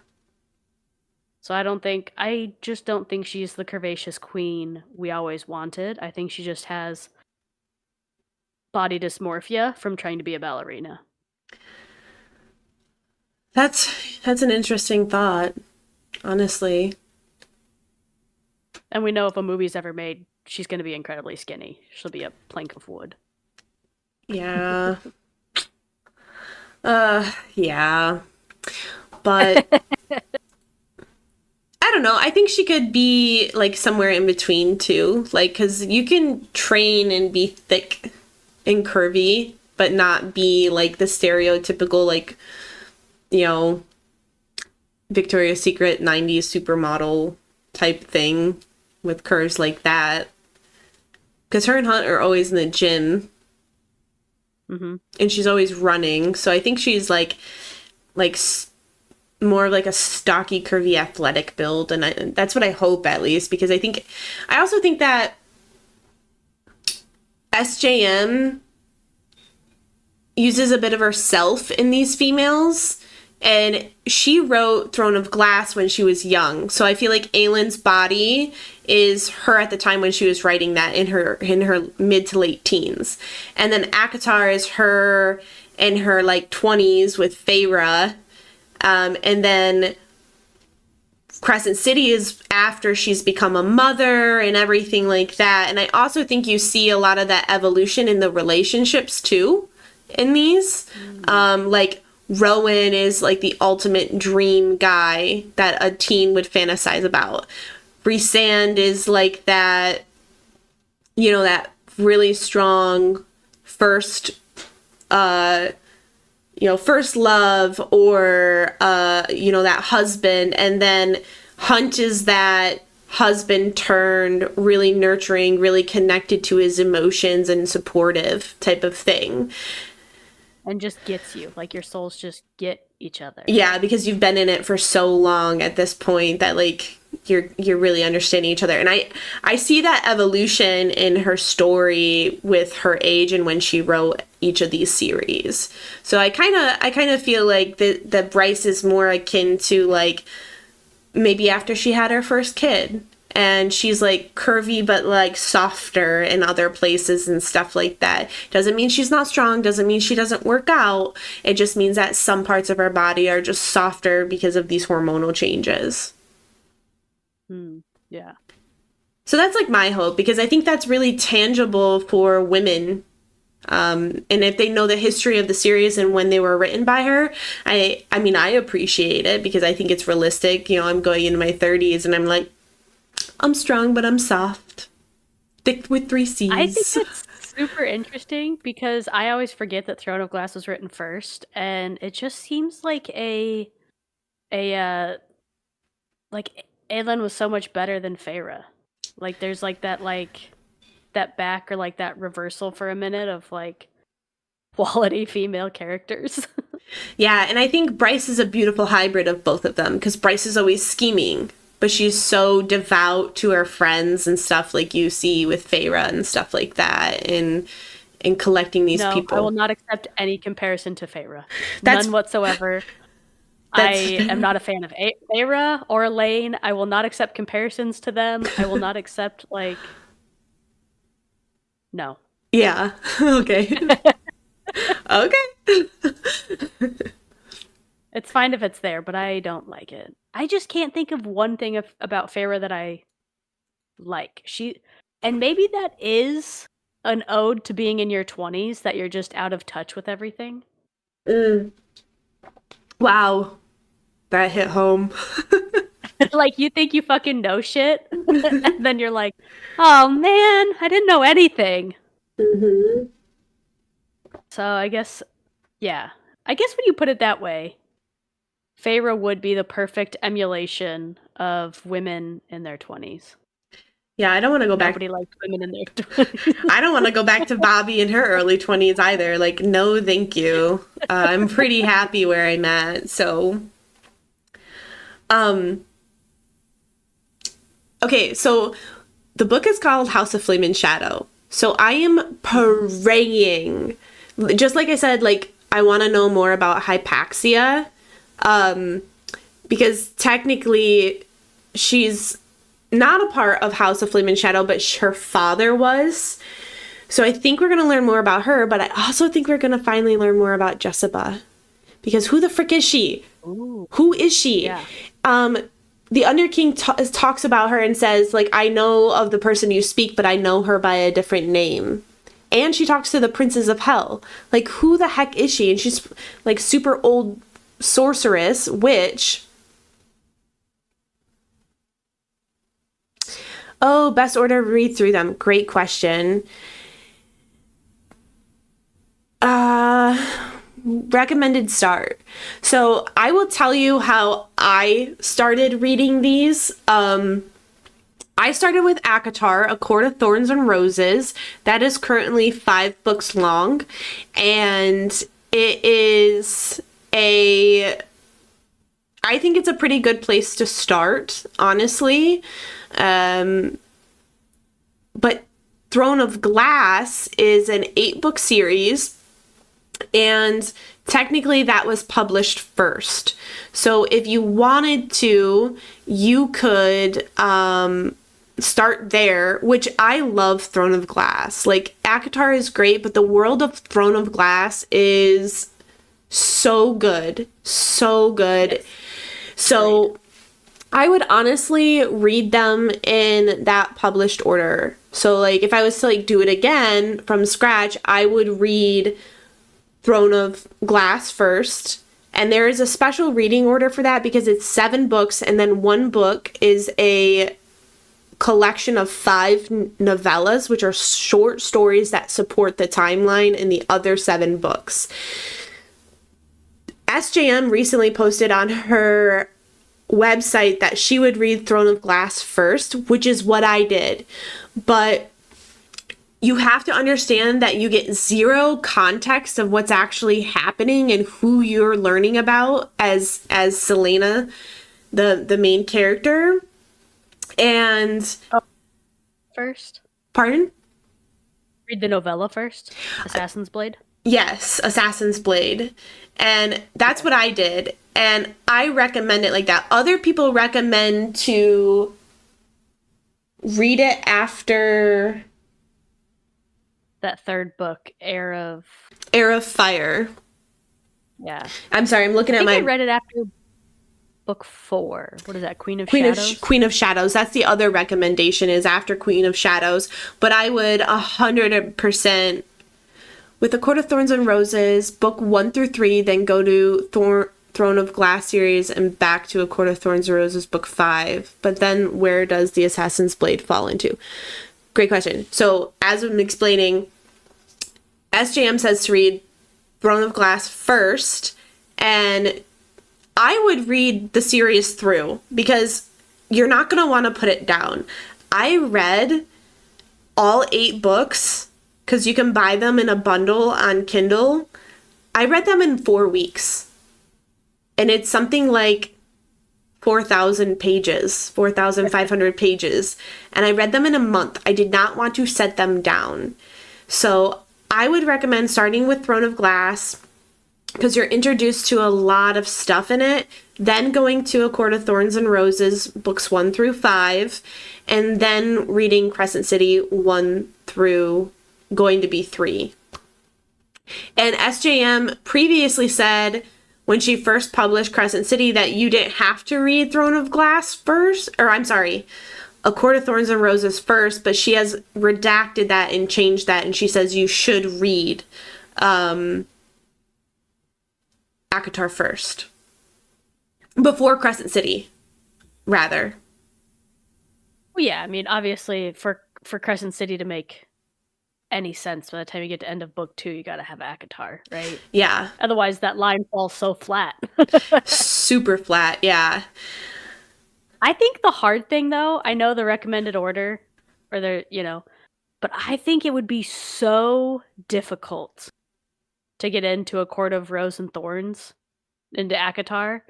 So I just don't think she's the curvaceous queen we always wanted. I think she just has body dysmorphia from trying to be a ballerina. That's an interesting thought, honestly. And we know if a movie's ever made, she's going to be incredibly skinny. She'll be a plank of wood. Yeah. Yeah. But I don't know. I think she could be like somewhere in between too. Like, because you can train and be thick and curvy, but not be like the stereotypical, like, Victoria's Secret 90s supermodel type thing with curves like that. Because her and Hunt are always in the gym. Mm-hmm. And she's always running. So I think she's like more of like a stocky, curvy, athletic build. And that's what I hope, at least, because I also think that SJM uses a bit of herself in these females, And she wrote Throne of Glass when she was young. So I feel like Aelin's body is her at the time when she was writing that in her mid to late teens. And then ACOTAR is her in her like 20s with Feyre. And then Crescent City is after she's become a mother and everything like that. And I also think you see a lot of that evolution in the relationships too in these. Like Rowan is like the ultimate dream guy that a teen would fantasize about. Rhysand is like that, you know, that really strong first first love, or that husband. And then Hunt is that husband turned really nurturing, really connected to his emotions and supportive type of thing. And just gets you, like your souls just get each other. Yeah, because you've been in it for so long at this point that like you're really understanding each other. And I see that evolution in her story with her age and when she wrote each of these series. So I kind of feel like that Bryce is more akin to like maybe after she had her first kid, and she's like curvy but like softer in other places and stuff like that. Doesn't mean she's not strong, doesn't mean she doesn't work out. It just means that some parts of her body are just softer because of these hormonal changes. Yeah. So that's like my hope, because I think that's really tangible for women. And if they know the history of the series and when they were written by her, I mean, I appreciate it because I think it's realistic. You know, I'm going into my 30s and I'm like, I'm strong, but I'm soft. Thick with 3 C's. I think it's super interesting because I always forget that Throne of Glass was written first, and it just seems like like Aelin was so much better than Feyre. Like there's like that back or like that reversal for a minute of like quality female characters. Yeah, and I think Bryce is a beautiful hybrid of both of them, because Bryce is always scheming, but she's so devout to her friends and stuff, like you see with Feyre and stuff like that, and collecting these people. I will not accept any comparison to Feyre. None whatsoever. I am not a fan of Feyre or Elaine. I will not accept comparisons to them. I will not accept no. Yeah. Okay. Okay. It's fine if it's there, but I don't like it. I just can't think of one thing about Feyre that I like. And maybe that is an ode to being in your 20s, that you're just out of touch with everything. Wow. That hit home. Like, you think you fucking know shit, and then you're like, oh man, I didn't know anything. Mm-hmm. So I guess when you put it that way, Feyre would be the perfect emulation of women in their 20s. Yeah, I don't want to go back. Nobody likes women in their 20s. I don't want to go back to Bobbi in her early 20s either. Like, no, thank you. I'm pretty happy where I'm at. So, okay, so the book is called House of Flame and Shadow. So I am praying, just like I said, like, I want to know more about Hypaxia, because technically she's not a part of House of Flame and Shadow, but her father was. So I think we're going to learn more about her, but I also think we're going to finally learn more about Jessica, because who the frick is she? Ooh. Who is she? Yeah. The Underking talks about her and says, like, I know of the person you speak, but I know her by a different name. And she talks to the Princes of Hell. Like, who the heck is she? And she's, like, super old sorceress, witch. Oh, best order to read through them. Great question. Recommended start. So I will tell you how I started reading these. I started with ACOTAR, A Court of Thorns and Roses. That is currently 5 books long. And it is I think it's a pretty good place to start, honestly. But Throne of Glass is an 8-book series. And technically that was published first. So if you wanted to, you could start there, which I love Throne of Glass. Like, ACOTAR is great, but the world of Throne of Glass is so good. So good. Yes. So Agreed. I would honestly read them in that published order. So like if I was to like do it again from scratch, I would read Throne of Glass first. And there is a special reading order for that because it's 7 books, and then one book is a collection of 5 novellas, which are short stories that support the timeline in the other 7 books. SJM recently posted on her website that she would read Throne of Glass first, which is what I did. But you have to understand that you get zero context of what's actually happening and who you're learning about as Selena, the main character. And Oh, first? pardon? Read the novella first? Assassin's Blade? Yes, Assassin's Blade. And that's what I did. And I recommend it like that. Other people recommend to read it after That third book, Heir of... Heir of Fire. Yeah. I'm sorry, I'm looking I at think I my read it after book 4. What is that? Queen of Shadows? Queen of Shadows. That's the other recommendation, is after Queen of Shadows. But I would 100% with A Court of Thorns and Roses, book 1 through 3, then go to Throne of Glass series and back to A Court of Thorns and Roses, book 5. But then where does the Assassin's Blade fall into? Great question. So as I'm explaining, SJM says to read Throne of Glass first, and I would read the series through because you're not going to want to put it down. I read all 8 books because you can buy them in a bundle on Kindle. I read them in 4 weeks. And it's something like 4,000 pages, 4,500 pages. And I read them in a month. I did not want to set them down. So I would recommend starting with Throne of Glass because you're introduced to a lot of stuff in it. Then going to A Court of Thorns and Roses, books 1 through 5. And then reading Crescent City 1 through going to be 3. And SJM previously said when she first published Crescent City that you didn't have to read Throne of Glass first, or I'm sorry, A Court of Thorns and Roses first, but she has redacted that and changed that, and she says you should read ACOTAR first. Before Crescent City, rather. Well, yeah, I mean, obviously, for Crescent City to make any sense, by the time you get to end of book 2, you gotta have ACOTAR, right? Yeah. Otherwise, that line falls so flat. Super flat, yeah. I think the hard thing, though, I know the recommended order, or but I think it would be so difficult to get into A Court of Rose and Thorns, into ACOTAR,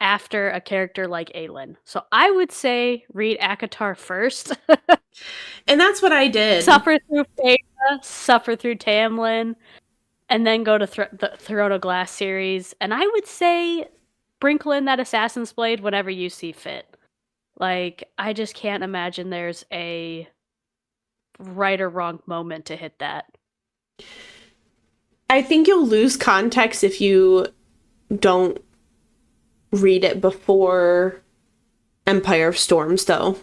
after a character like Aelin. So I would say read ACOTAR first. And that's what I did. Suffer through Phaedra, suffer through Tamlin, and then go to the Throne of Glass series. And I would say sprinkle in that Assassin's Blade whenever you see fit. Like, I just can't imagine there's a right or wrong moment to hit that. I think you'll lose context if you don't read it before Empire of Storms, though.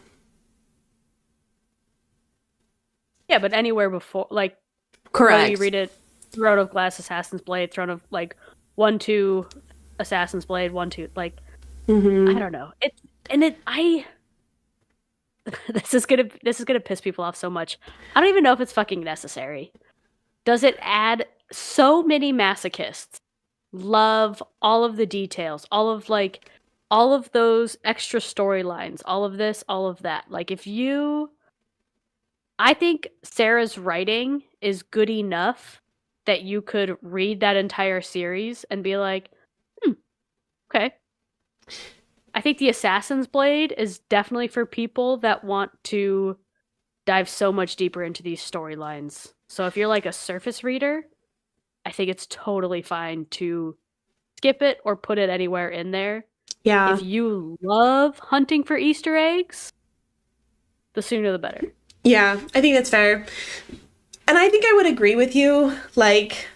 Yeah, but anywhere before, like, Correct. you read it, Throne of Glass, Assassin's Blade, Throne of, like, 1, 2, Assassin's Blade, 1, 2, like, I don't know. This is gonna piss people off so much. I don't even know if it's fucking necessary. Does it add so many masochists? Love all of the details, all of those extra storylines, all of this, all of that. Like, I think Sarah's writing is good enough that you could read that entire series and be like, okay. I think the Assassin's Blade is definitely for people that want to dive so much deeper into these storylines. So if you're like a surface reader, I think it's totally fine to skip it or put it anywhere in there. Yeah. If you love hunting for Easter eggs, the sooner the better. Yeah, I think that's fair. And I think I would agree with you. Like,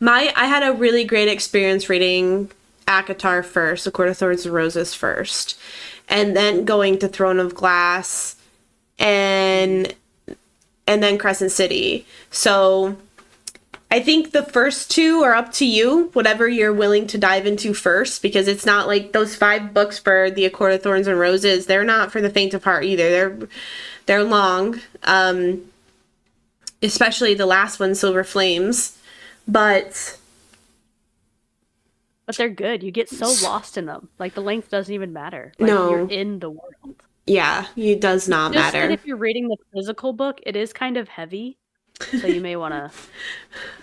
I had a really great experience reading ACOTAR first, A Court of Thorns and Roses first, and then going to Throne of Glass, and then Crescent City. So I think the first two are up to you, whatever you're willing to dive into first, because it's not like those 5 books for the A Court of Thorns and Roses. They're not for the faint of heart either. They're long, especially the last one, Silver Flames. But they're good. You get so lost in them. Like, the length doesn't even matter. Like, no, you're in the world. Yeah, it does not Just matter. that if you're reading the physical book, it is kind of heavy. So you may want to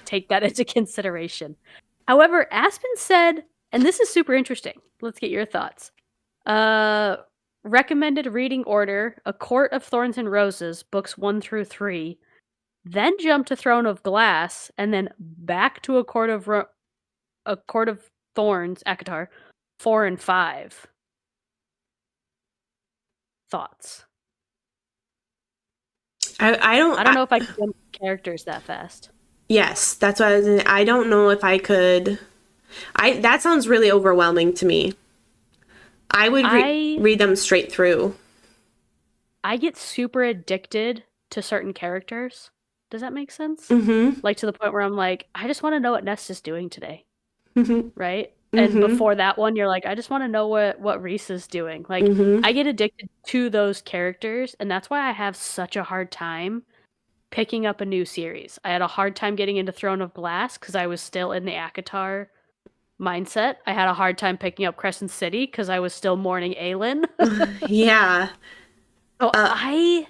take that into consideration. However, Aspen said, and this is super interesting. Let's get your thoughts. Recommended reading order: A Court of Thorns and Roses, books 1 through 3. Then jump to Throne of Glass, and then back to A Court of Thorns, ACOTAR, 4 and 5. Thoughts? I don't know if I can jump characters that fast. Yes, that's what I don't know if I could. That sounds really overwhelming to me. I would read them straight through. I get super addicted to certain characters. Does that make sense? Mm-hmm. Like, to the point where I'm like, I just want to know what Nest is doing today. Mm-hmm. Right? Mm-hmm. And before that one, you're like, I just want to know what Reese is doing. Like, I get addicted to those characters, and that's why I have such a hard time picking up a new series. I had a hard time getting into Throne of Glass because I was still in the ACOTAR mindset. I had a hard time picking up Crescent City because I was still mourning Aelin. Yeah. So I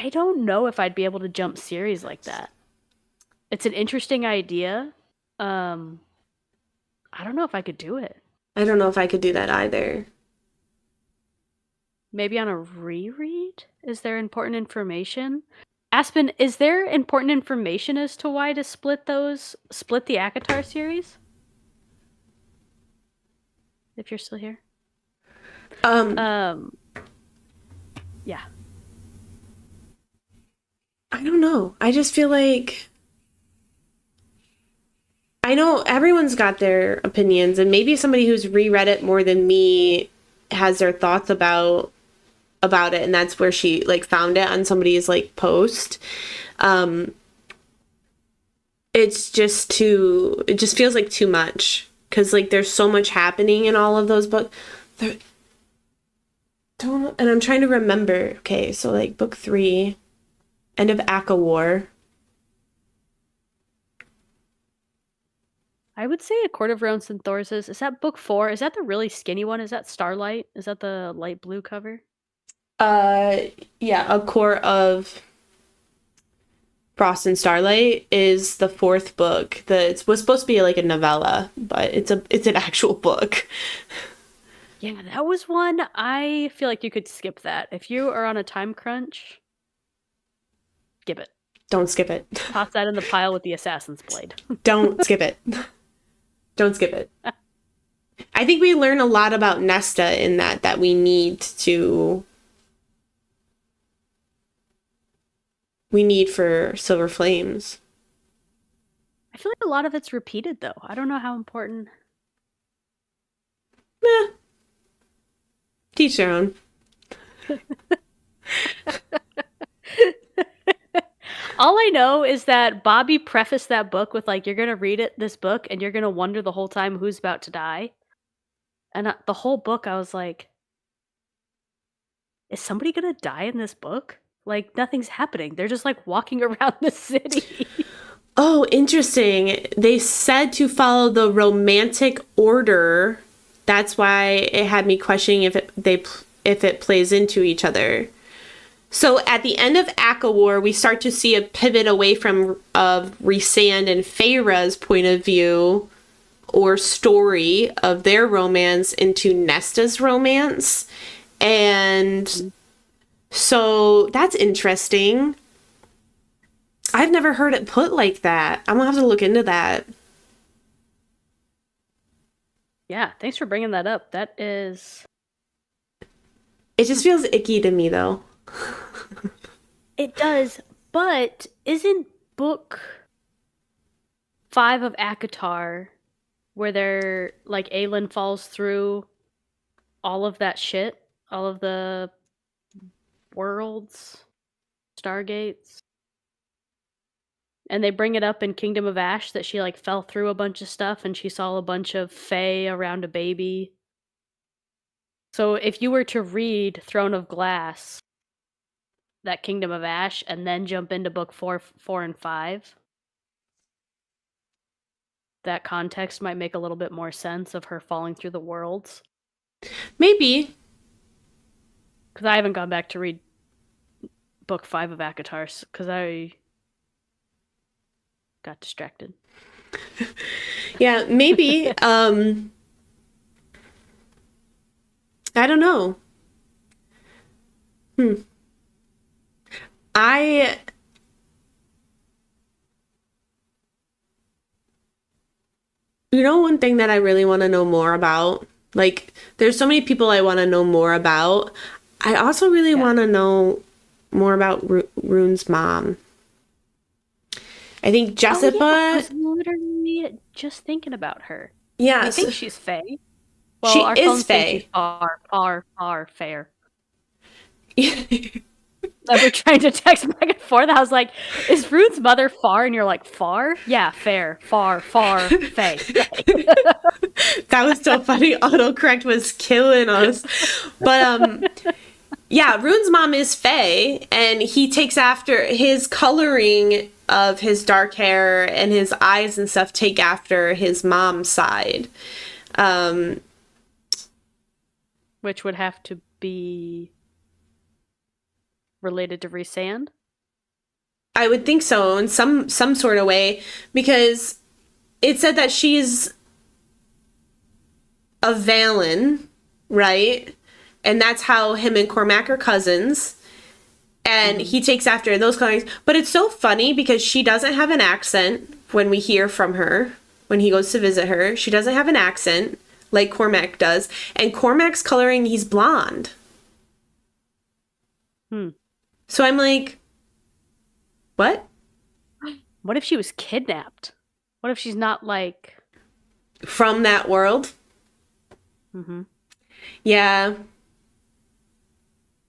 don't know if I'd be able to jump series like that. It's an interesting idea. I don't know if I could do it. I don't know if I could do that either. Maybe on a reread? Is there important information? Aspen, is there important information as to why to split the ACOTAR series? If you're still here. Yeah. I don't know. I just feel like I know everyone's got their opinions, and maybe somebody who's reread it more than me has their thoughts about it, and that's where she like found it on somebody's like post. It just feels like too much, because like there's so much happening in all of those books. And I'm trying to remember. Okay, so like book 3, End of Aka War. I would say A Court of Thorns and Roses. Is that book 4? Is that the really skinny one? Is that Starlight? Is that the light blue cover? Yeah, A Court of Frost and Starlight is the 4th book. It was supposed to be like a novella, but it's an actual book. Yeah, that was one. I feel like you could skip that. If you are on a time crunch, skip it. Don't skip it. Toss that in the pile with the Assassin's Blade. Don't skip it. Don't skip it. I think we learn a lot about Nesta in that we need for Silver Flames. I feel like a lot of it's repeated, though. I don't know how important. Teach their own. All I know is that Bobbi prefaced that book with, like, you're going to read this book, and you're going to wonder the whole time who's about to die. And the whole book, I was like, is somebody going to die in this book? Like, nothing's happening. They're just, like, walking around the city. Oh, interesting. They said to follow the romantic order. That's why it had me questioning if it plays into each other. So at the end of Aka War, we start to see a pivot away from Rhysand and Feyre's point of view or story of their romance into Nesta's romance. And so that's interesting. I've never heard it put like that. I'm gonna have to look into that. Yeah, thanks for bringing that up. That is... It just feels icky to me, though. It does, but isn't book 5 of ACOTAR where they're, like, Aelin falls through all of that shit? All of the worlds, stargates? And they bring it up in Kingdom of Ash that she, like, fell through a bunch of stuff and she saw a bunch of fae around a baby. So if you were to read Throne of Glass, that Kingdom of Ash, and then jump into book 4 and 5, that context might make a little bit more sense of her falling through the worlds. Maybe. Because I haven't gone back to read book 5 of ACOTAR, because I got distracted. Yeah, maybe. I don't know. One thing that I really want to know more about, like, there's so many people I want to know more about. I also really want to know more about Rune's mom. I think Jessica... I was literally just thinking about her. Yeah. I think she's fae. Well, she our is phones fae. Think she's far fair. That we're trying to text back and forth. I was like, is Rune's mother far? And you're like, far? Yeah, fair. Far, fae. That was so funny. Autocorrect was killing us. But, yeah, Rune's mom is fae, and he takes after his coloring of his dark hair and his eyes and stuff take after his mom's side. Which would have to be related to Rhysand? I would think so, in some sort of way, because it said that she's a Valen, right? And that's how him and Cormac are cousins. And he takes after those colorings. But it's so funny because she doesn't have an accent when we hear from her, when he goes to visit her. She doesn't have an accent like Cormac does. And Cormac's coloring, he's blonde. So I'm like, what? What if she was kidnapped? What if she's not, like... from that world? Yeah.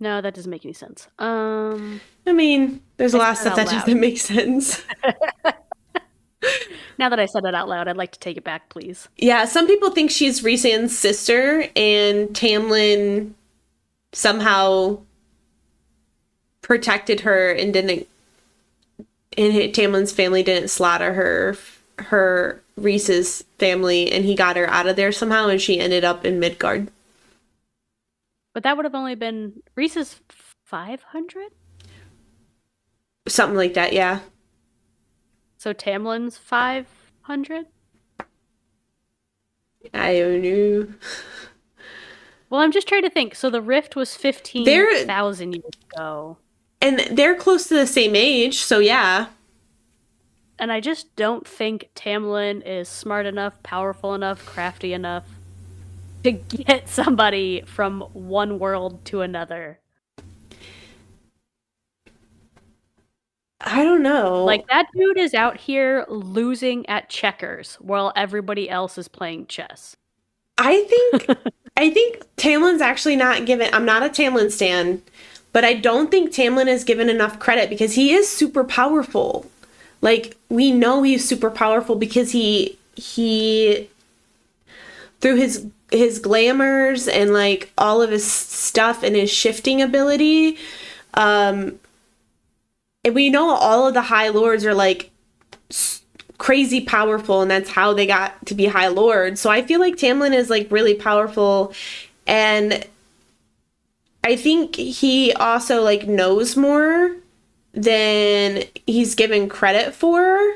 No, that doesn't make any sense. I mean, there's a lot of stuff that doesn't make sense. Now that I said it out loud, I'd like to take it back, please. Yeah, some people think she's Rhysand's sister, and Tamlin somehow protected her and Tamlin's family didn't slaughter her Rhys's family, and he got her out of there somehow, and she ended up in Midgard. But that would have only been Rhys's 500? Something like that, yeah. So Tamlin's 500? I don't know. Well, I'm just trying to think. So the rift was 15,000 years ago. And they're close to the same age, so yeah. And I just don't think Tamlin is smart enough, powerful enough, crafty enough to get somebody from one world to another. I don't know. Like, that dude is out here losing at checkers while everybody else is playing chess. I think Tamlin's actually not given... I'm not a Tamlin stan, but I don't think Tamlin is given enough credit because he is super powerful. Like, we know he's super powerful because he through his glamours and, like, all of his stuff and his shifting ability, and we know all of the High Lords are, like, crazy powerful, and that's how they got to be High Lords. So I feel like Tamlin is, like, really powerful, and I think he also, like, knows more than he's given credit for,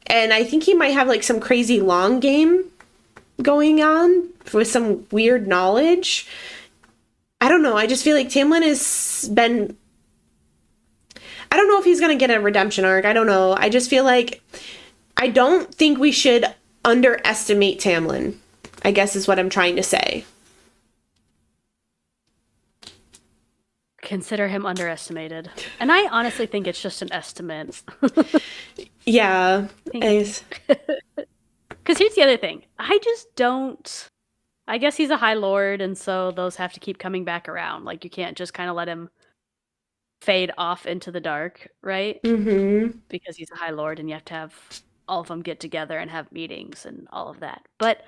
and I think he might have, like, some crazy long game going on with some weird knowledge. I don't know. I just feel like Tamlin has been... I don't know if he's going to get a redemption arc. I don't know. I just feel like I don't think we should underestimate Tamlin, I guess is what I'm trying to say. Consider him underestimated. And I honestly think it's just an estimate. Yeah. Because here's the other thing. I just don't... I guess he's a High Lord, and so those have to keep coming back around. Like, you can't just kind of let him fade off into the dark, right? Mm-hmm. Because he's a High Lord, and you have to have all of them get together and have meetings and all of that. But,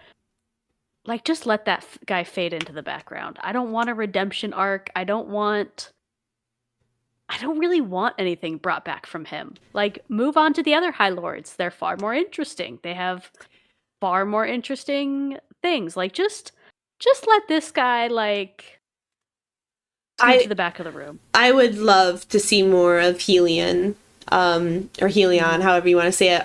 like, just let that guy fade into the background. I don't want a redemption arc. I don't really want anything brought back from him. Like, move on to the other High Lords. They're far more interesting. They have far more interesting things. Like, just let this guy, like, to the back of the room. I would love to see more of Helion, or Helion, however you want to say it.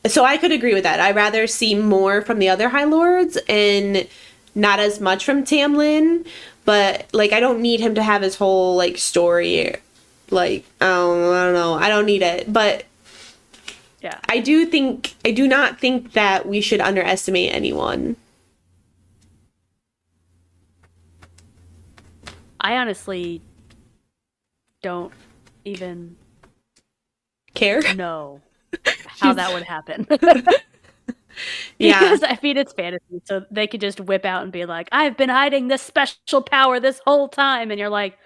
So I could agree with that. I'd rather see more from the other High Lords and not as much from Tamlin. But, like, I don't need him to have his whole, like, story. Like, I don't know. I don't need it. But yeah, I do not think that we should underestimate anyone. I honestly don't even care know how that would happen. Yeah. Because I mean, it's fantasy, so they could just whip out and be like, I've been hiding this special power this whole time. And you're like,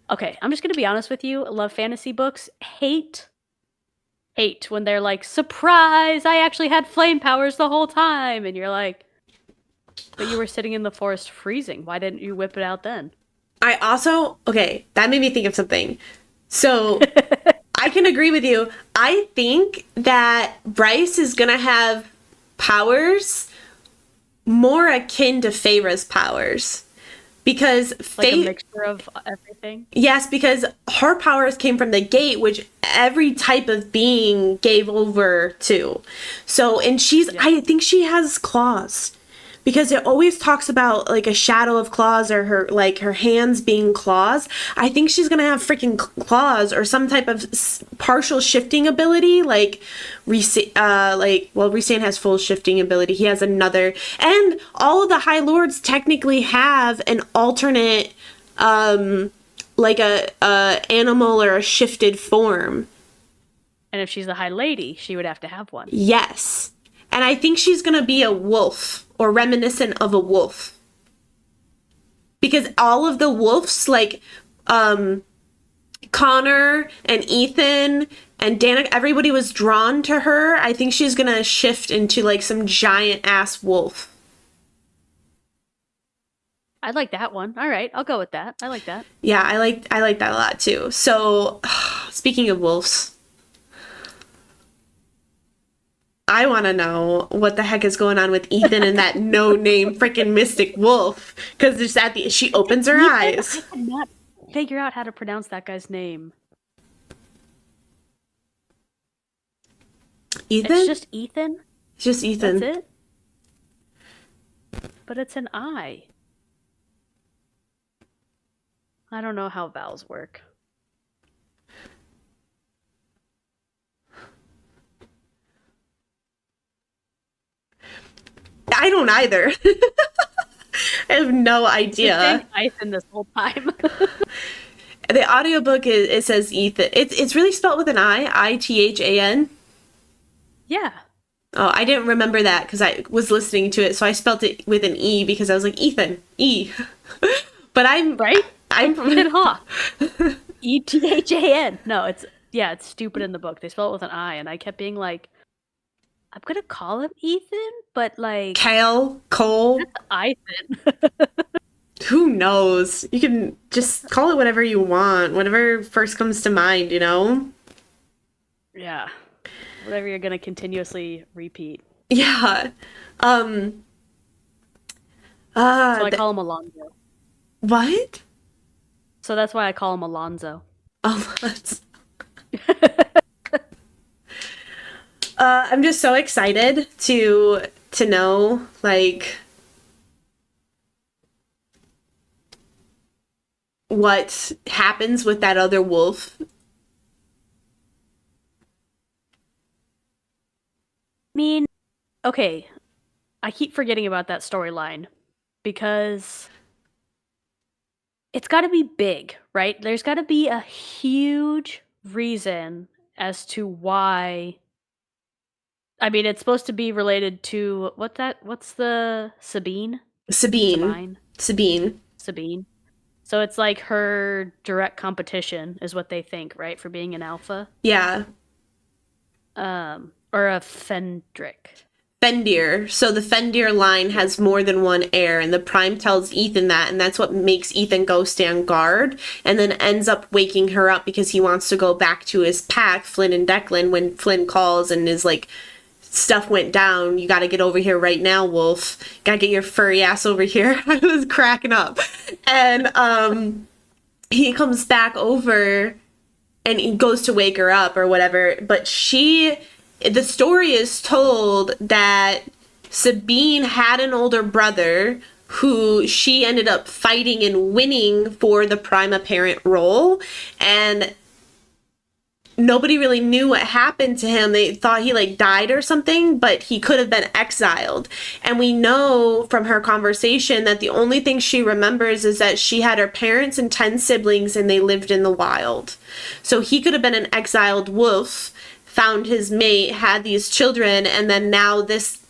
okay, I'm just going to be honest with you. I love fantasy books. Hate when they're like, surprise, I actually had flame powers the whole time. And you're like, but you were sitting in the forest freezing. Why didn't you whip it out then? I also, okay, that made me think of something. So I can agree with you. I think that Bryce is going to have powers more akin to Feyre's powers, because like a mixture of everything. Yes, because her powers came from the gate, which every type of being gave over to. So, and I think she has claws, because it always talks about like a shadow of claws, or her hands being claws. I think she's gonna have freaking claws, or some type of partial shifting ability. Like Rhysand has full shifting ability. He has another, and all of the High Lords technically have an alternate, like a animal or a shifted form. And if she's the High Lady, she would have to have one. Yes. And I think she's going to be a wolf, or reminiscent of a wolf. Because all of the wolves, like Connor and Ethan and Danica, everybody was drawn to her. I think she's going to shift into like some giant ass wolf. I like that one. All right, I'll go with that. I like that. Yeah, I like that a lot too. So, speaking of wolves, I want to know what the heck is going on with Ethan and that no-name freaking mystic wolf. Because just she opens her eyes. I could not figure out how to pronounce that guy's name. Ethan? It's just Ethan? It's just Ethan. That's it? But it's an I. I don't know how vowels work. I don't either. I have no idea. Ethan this whole time. The audiobook it says Ethan. It's really spelled with an I, Ithan. Yeah. Oh, I didn't remember that because I was listening to it, so I spelled it with an E because I was like Ethan, E. But I'm right. I'm from Ethan Hawk. Ethan. No, it's stupid in the book. They spell it with an I, and I kept being like, I'm gonna call him Ethan, but like Cole. That's Ethan. Who knows? You can just call it whatever you want, whatever first comes to mind, you know? Yeah. Whatever you're gonna continuously repeat. Yeah. So I call him Alonzo. What? So that's why I call him Alonzo. Alonzo. I'm just so excited to know, like, what happens with that other wolf. mean, okay, I keep forgetting about that storyline because it's got to be big, right? There's got to be a huge reason as to why. I mean, it's supposed to be related to what's the Sabine? Sabine. Sabine? Sabine. Sabine. So it's like her direct competition is what they think, right? For being an alpha. Yeah. Or a Fendrick. Fendir. So the Fendir line has more than one heir, and the Prime tells Ethan that, and that's what makes Ethan go stand guard, and then ends up waking her up because he wants to go back to his pack, Flynn and Declan, when Flynn calls and is like, stuff went down. You got to get over here right now, Wolf. Got to get your furry ass over here. I was cracking up. And he comes back over and he goes to wake her up or whatever. But the story is told that Sabine had an older brother who she ended up fighting and winning for the prime apparent role. And nobody really knew what happened to him. They thought he like died or something, but he could have been exiled. And we know from her conversation that the only thing she remembers is that she had her parents and 10 siblings and they lived in the wild. So he could have been an exiled wolf, found his mate, had these children, and then now this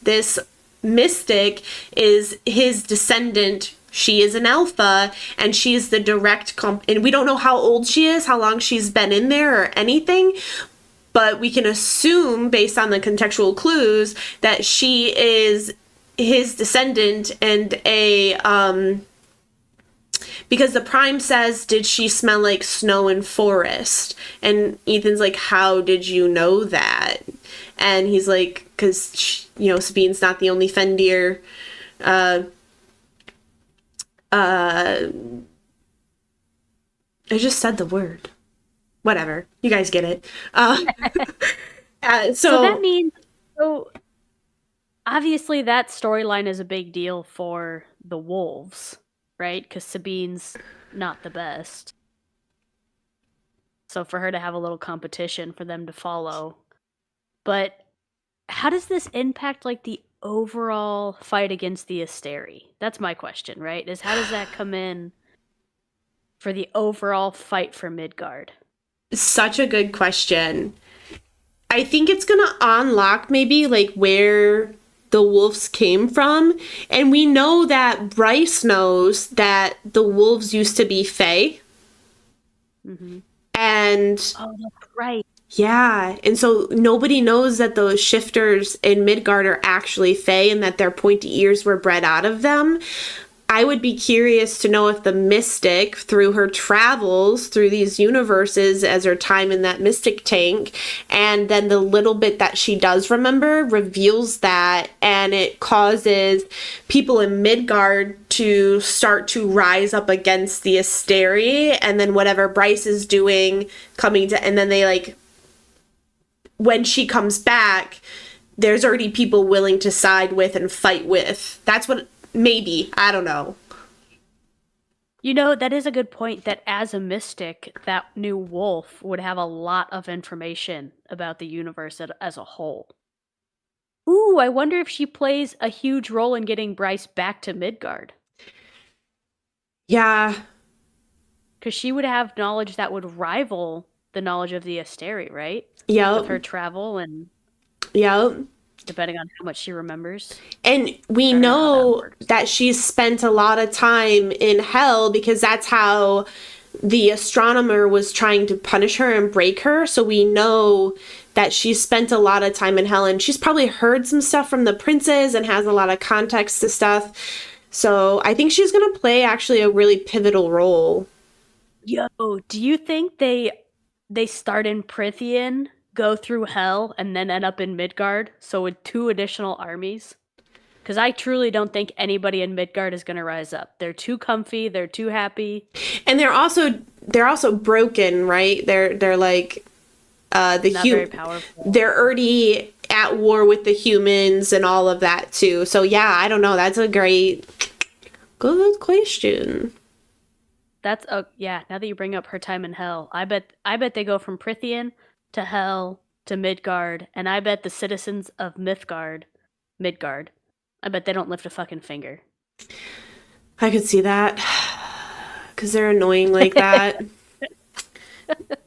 mystic is his descendant. She is an alpha, and she is the direct and we don't know how old she is, how long she's been in there or anything, but we can assume based on the contextual clues that she is his descendant and because the Prime says, did she smell like snow and forest? And Ethan's like, how did you know that? And he's like, because, Sabine's not the only Fendir. I just said the word. Whatever. You guys get it. So that means, obviously that storyline is a big deal for the wolves, right? Because Sabine's not the best. So for her to have a little competition for them to follow. But how does this impact like the overall fight against the Asteri? That's my question, right? Is how does that come in for the overall fight for Midgard? Such a good question. I think it's gonna unlock maybe like where the wolves came from. And we know that Bryce knows that the wolves used to be Fae. Mm-hmm. And oh, that's right. Yeah, and so nobody knows that those shifters in Midgard are actually Fae and that their pointy ears were bred out of them. I would be curious to know if the Mystic, through her travels through these universes as her time in that Mystic tank, and then the little bit that she does remember reveals that, and it causes people in Midgard to start to rise up against the Asteri, and then whatever Bryce is doing and then they like, when she comes back, there's already people willing to side with and fight with. That's what, maybe, I don't know. That is a good point, that as a mystic, that new wolf would have a lot of information about the universe as a whole. Ooh, I wonder if she plays a huge role in getting Bryce back to Midgard. Yeah. Because she would have knowledge that would rival the knowledge of the Asteri, right? Yep. With her travel and... Yep. Depending on how much she remembers. And we know that she's spent a lot of time in hell because that's how the astronomer was trying to punish her and break her. So we know that she spent a lot of time in hell, and she's probably heard some stuff from the princes and has a lot of context to stuff. So I think she's going to play actually a really pivotal role. Yo, do you think they start in Prithian, go through hell, and then end up in Midgard, so with 2 additional armies? Because I truly don't think anybody in Midgard is going to rise up. They're too comfy, they're too happy. And they're also broken, right? They're like very powerful. They're already at war with the humans and all of that too. So yeah, I don't know. That's a good question. Now that you bring up her time in hell, I bet they go from Prithian to hell to Midgard, and I bet the citizens of Midgard, I bet they don't lift a fucking finger. I could see that. Because they're annoying like that.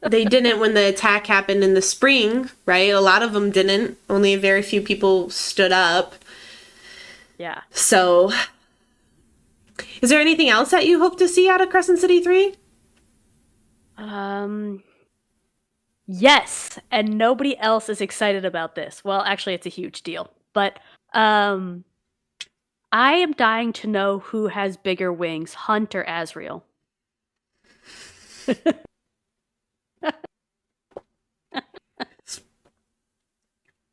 They didn't when the attack happened in the spring, right? A lot of them didn't. Only a very few people stood up. Yeah. So, is there anything else that you hope to see out of Crescent City 3? Yes, and nobody else is excited about this. Well, actually, it's a huge deal. But I am dying to know who has bigger wings, Hunt or Asriel.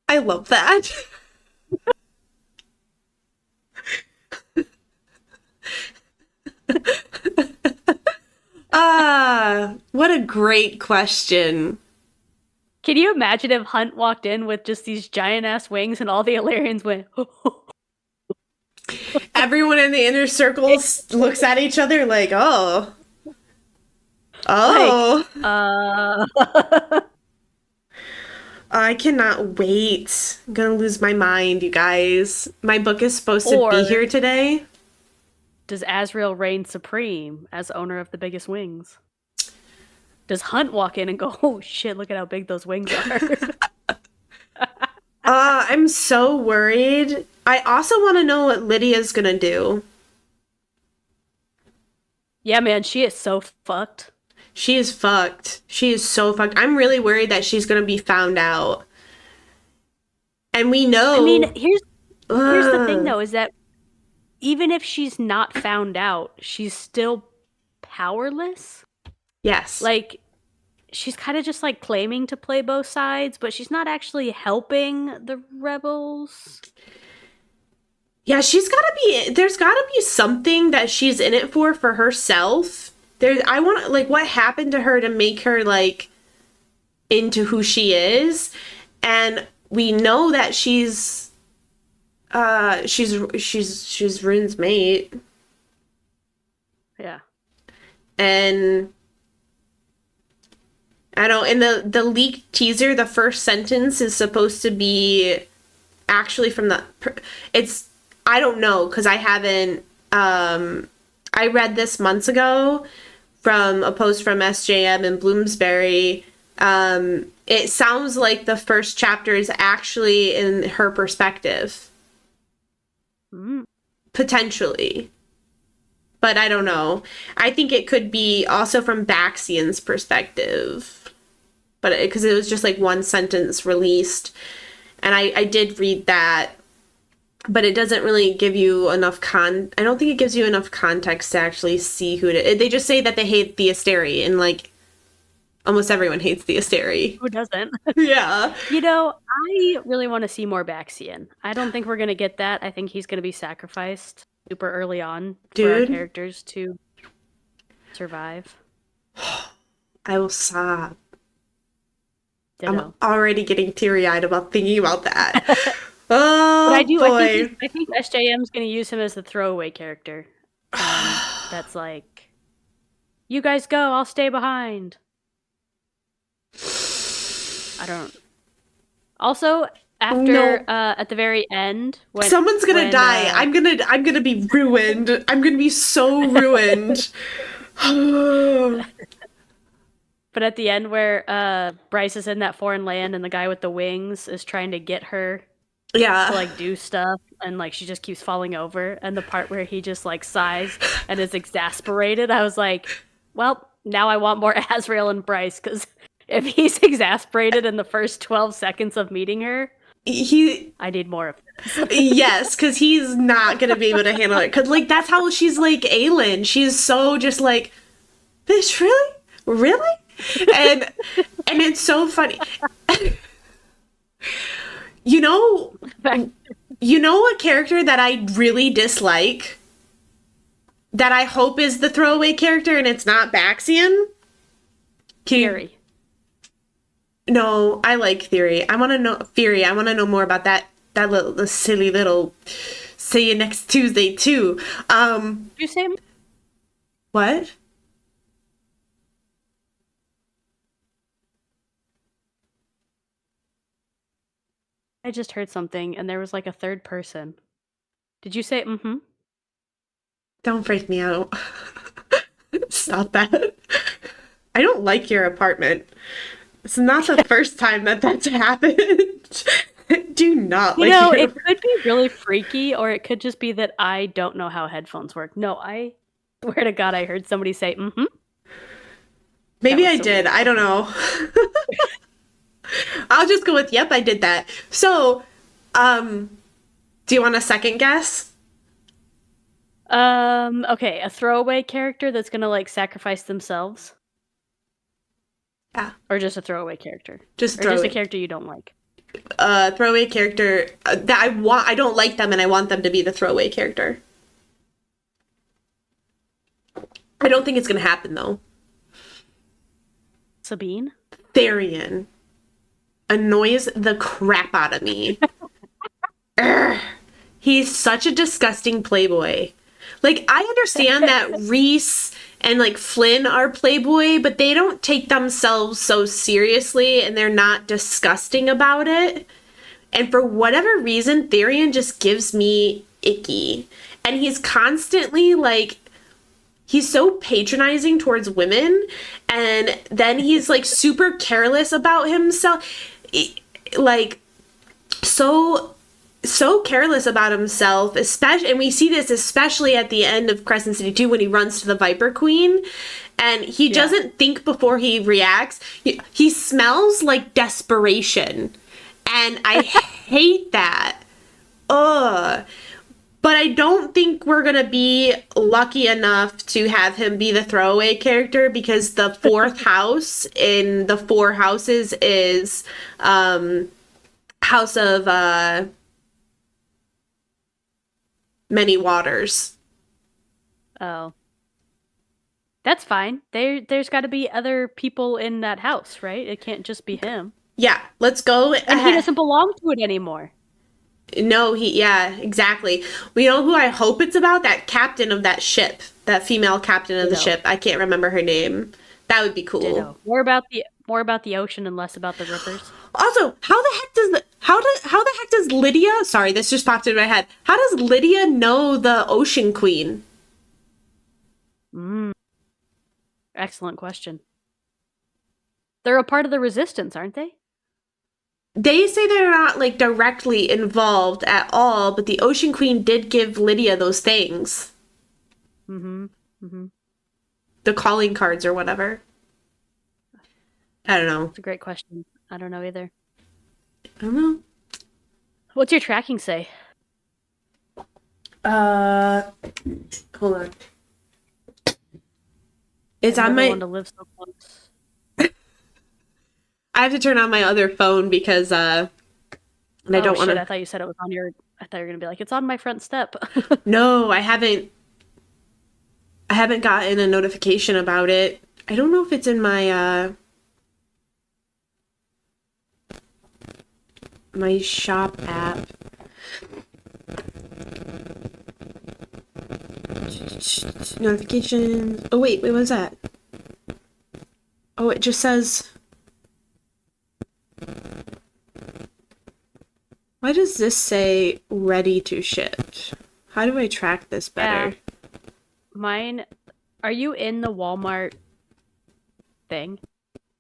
I love that. What a great question. Can you imagine if Hunt walked in with just these giant ass wings and all the Illyrians went, Everyone in the inner circle looks at each other like, oh. I cannot wait. I'm gonna lose my mind, you guys. My book is supposed to be here today. Does Asriel reign supreme as owner of the biggest wings? Does Hunt walk in and go, oh shit, look at how big those wings are? I'm so worried. I also want to know what Lydia's gonna do. Yeah, man, she is so fucked. She is fucked. She is so fucked. I'm really worried that she's gonna be found out. And we know... I mean, here's the thing, though, is that even if she's not found out, she's still powerless. Yes. Like, she's kind of just, like, claiming to play both sides, but she's not actually helping the rebels. Yeah, there's gotta be something that she's in it for herself. I want, like, what happened to her to make her, like, into who she is. And we know that she's Rune's mate. Yeah. And I don't, in the leaked teaser, the first sentence is supposed to be actually from I don't know, because I haven't, I read this months ago from a post from SJM and Bloomsbury. It sounds like the first chapter is actually in her perspective. Potentially. But I don't know. I think it could be also from Baxian's perspective. But because it was just like one sentence released. And I did read that. But it doesn't really give you enough I don't think it gives you enough context to actually see who it is. They just say that they hate the Asteri, and like almost everyone hates the Asteri. Who doesn't? Yeah. You know, I really want to see more Baxian. I don't think we're gonna get that. I think he's gonna be sacrificed super early on for our characters to survive. I will sob. Ditto. I'm already getting teary-eyed about thinking about that. Oh, but boy. I think SJM's going to use him as the throwaway character. That's like, you guys go, I'll stay behind. I don't. Also, after at the very end, when someone's gonna die, I'm gonna be ruined. I'm gonna be so ruined. But at the end, where Bryce is in that foreign land and the guy with the wings is trying to get her. Yeah. To like do stuff and like she just keeps falling over, and the part where he just like sighs and is exasperated, I was like, well, now I want more Asriel and Bryce, because if he's exasperated in the first 12 seconds of meeting her, I need more of this. Yes, because he's not gonna be able to handle it, because like that's how she's like Aelin. She's so just like, bitch, really, and it's so funny. You know a character that I really dislike, that I hope is the throwaway character and it's not Baxian? Theory. No, I like Theory. I want to know Theory. I want to know more about that little silly little see you next Tuesday too. You say what? I just heard something and there was like a third person. Did you say mm-hmm? Don't freak me out. Stop that. I don't like your apartment. It's not the first time that that's happened. I do not You like know, your. it could be really freaky, or it could just be that I don't know how headphones work. No, I swear to God, I heard somebody say mm-hmm. Maybe was I so did. weird. I don't know. I'll just go with yep, I did that. So, do you want a second guess? Okay, a throwaway character that's gonna like sacrifice themselves, Yeah, or just a throwaway character, just or throw just a it. character you don't like. Throwaway character that I want. I don't like them, and I want them to be the throwaway character. I don't think it's gonna happen though. Sabine? Therian annoys the crap out of me. Urgh. He's such a disgusting playboy. Like, I understand that Reese and like Flynn are playboy, but they don't take themselves so seriously and they're not disgusting about it. And for whatever reason, Therian just gives me icky. And he's constantly like, he's so patronizing towards women. And then he's like super careless about himself. Like, so careless about himself, especially, and we see this especially at the end of Crescent City 2 when he runs to the Viper Queen and he doesn't think before he reacts. He smells like desperation and I hate that. Ugh. But I don't think we're gonna be lucky enough to have him be the throwaway character because the fourth house in the four houses is House of Many Waters. Oh. That's fine. There's got to be other people in that house, right? It can't just be him. Yeah, let's go And he doesn't belong to it anymore. No, yeah, exactly. Well, you know who I hope it's about? That captain of that ship. That female captain of the ship. I can't remember her name. That would be cool. Ditto. More about the ocean and less about the rippers. Also, how the heck does Lydia, sorry, this just popped into my head. How does Lydia know the Ocean Queen? Excellent question. They're a part of the resistance, aren't they? They say they're not like directly involved at all, but the Ocean Queen did give Lydia those things. The calling cards or whatever. I don't know. It's a great question. I don't know either. I don't know. What's your tracking say? Hold on. It's on my. Want to live so close. I have to turn on my other phone because and I don't want to. I thought you said it was on your. I thought you were gonna be like, it's on my front step. No, I haven't. I haven't gotten a notification about it. I don't know if it's in my my shop app. Notifications. Oh wait, what was that? Oh, it just says. Why does this say ready to ship? How do I track this better? Yeah. Mine. Are you in the Walmart thing?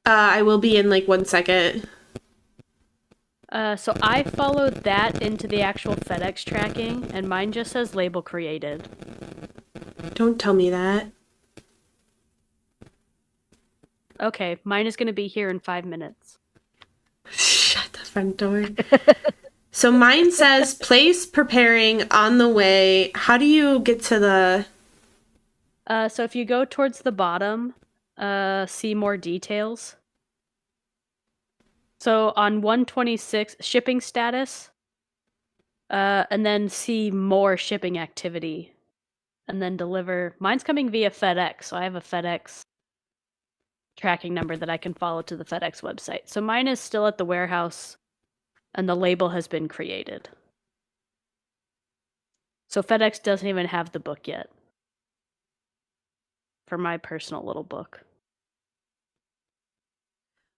I will be in like 1 second. So I followed that into the actual FedEx tracking, and mine just says label created. Don't tell me that. Okay, mine is going to be here in 5 minutes. Shut the front door. So mine says place preparing on the way. How do you get to the... So if you go towards the bottom, see more details. So on 126, shipping status, and then see more shipping activity, and then deliver. Mine's coming via FedEx, so I have a FedEx tracking number that I can follow to the FedEx website. So mine is still at the warehouse, and the label has been created. So FedEx doesn't even have the book yet for my personal little book.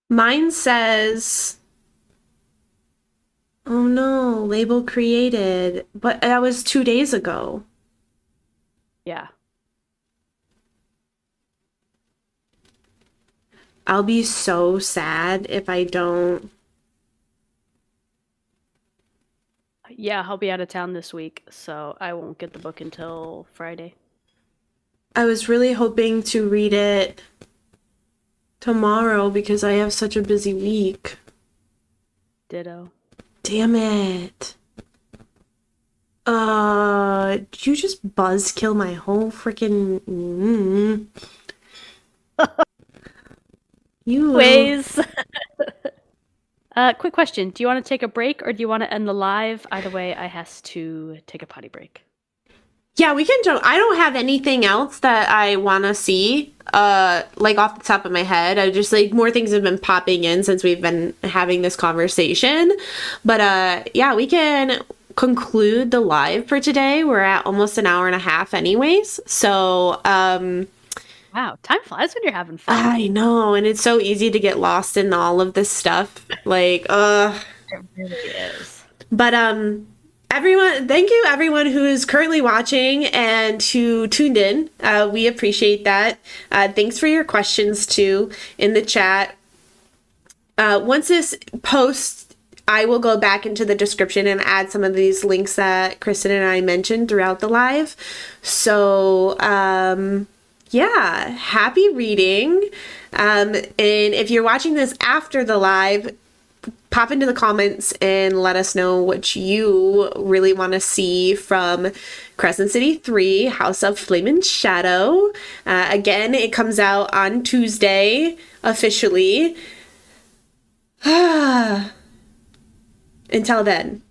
Mine says Oh no, label created. But that was 2 days ago. Yeah. I'll be so sad if I don't. Yeah, I'll be out of town this week, so I won't get the book until Friday. I was really hoping to read it tomorrow because I have such a busy week. Ditto. Damn it. Did you just buzzkill my whole freaking You Ways. Quick question. Do you want to take a break or do you want to end the live? Either way, I has to take a potty break. Yeah, we can jump. I don't have anything else that I want to see, like off the top of my head. I just like more things have been popping in since we've been having this conversation. But yeah, we can conclude the live for today. We're at almost an hour and a half anyways. So, Wow, time flies when you're having fun. I know, and it's so easy to get lost in all of this stuff. Like, It really is. But everyone, thank you everyone who is currently watching and who tuned in. We appreciate that. Thanks for your questions too in the chat. Once this posts, I will go back into the description and add some of these links that Kristin and I mentioned throughout the live. So yeah, happy reading. And if you're watching this after the live, pop into the comments and let us know what you really want to see from Crescent City 3, House of Flame and Shadow. Again, it comes out on Tuesday, officially. Until then.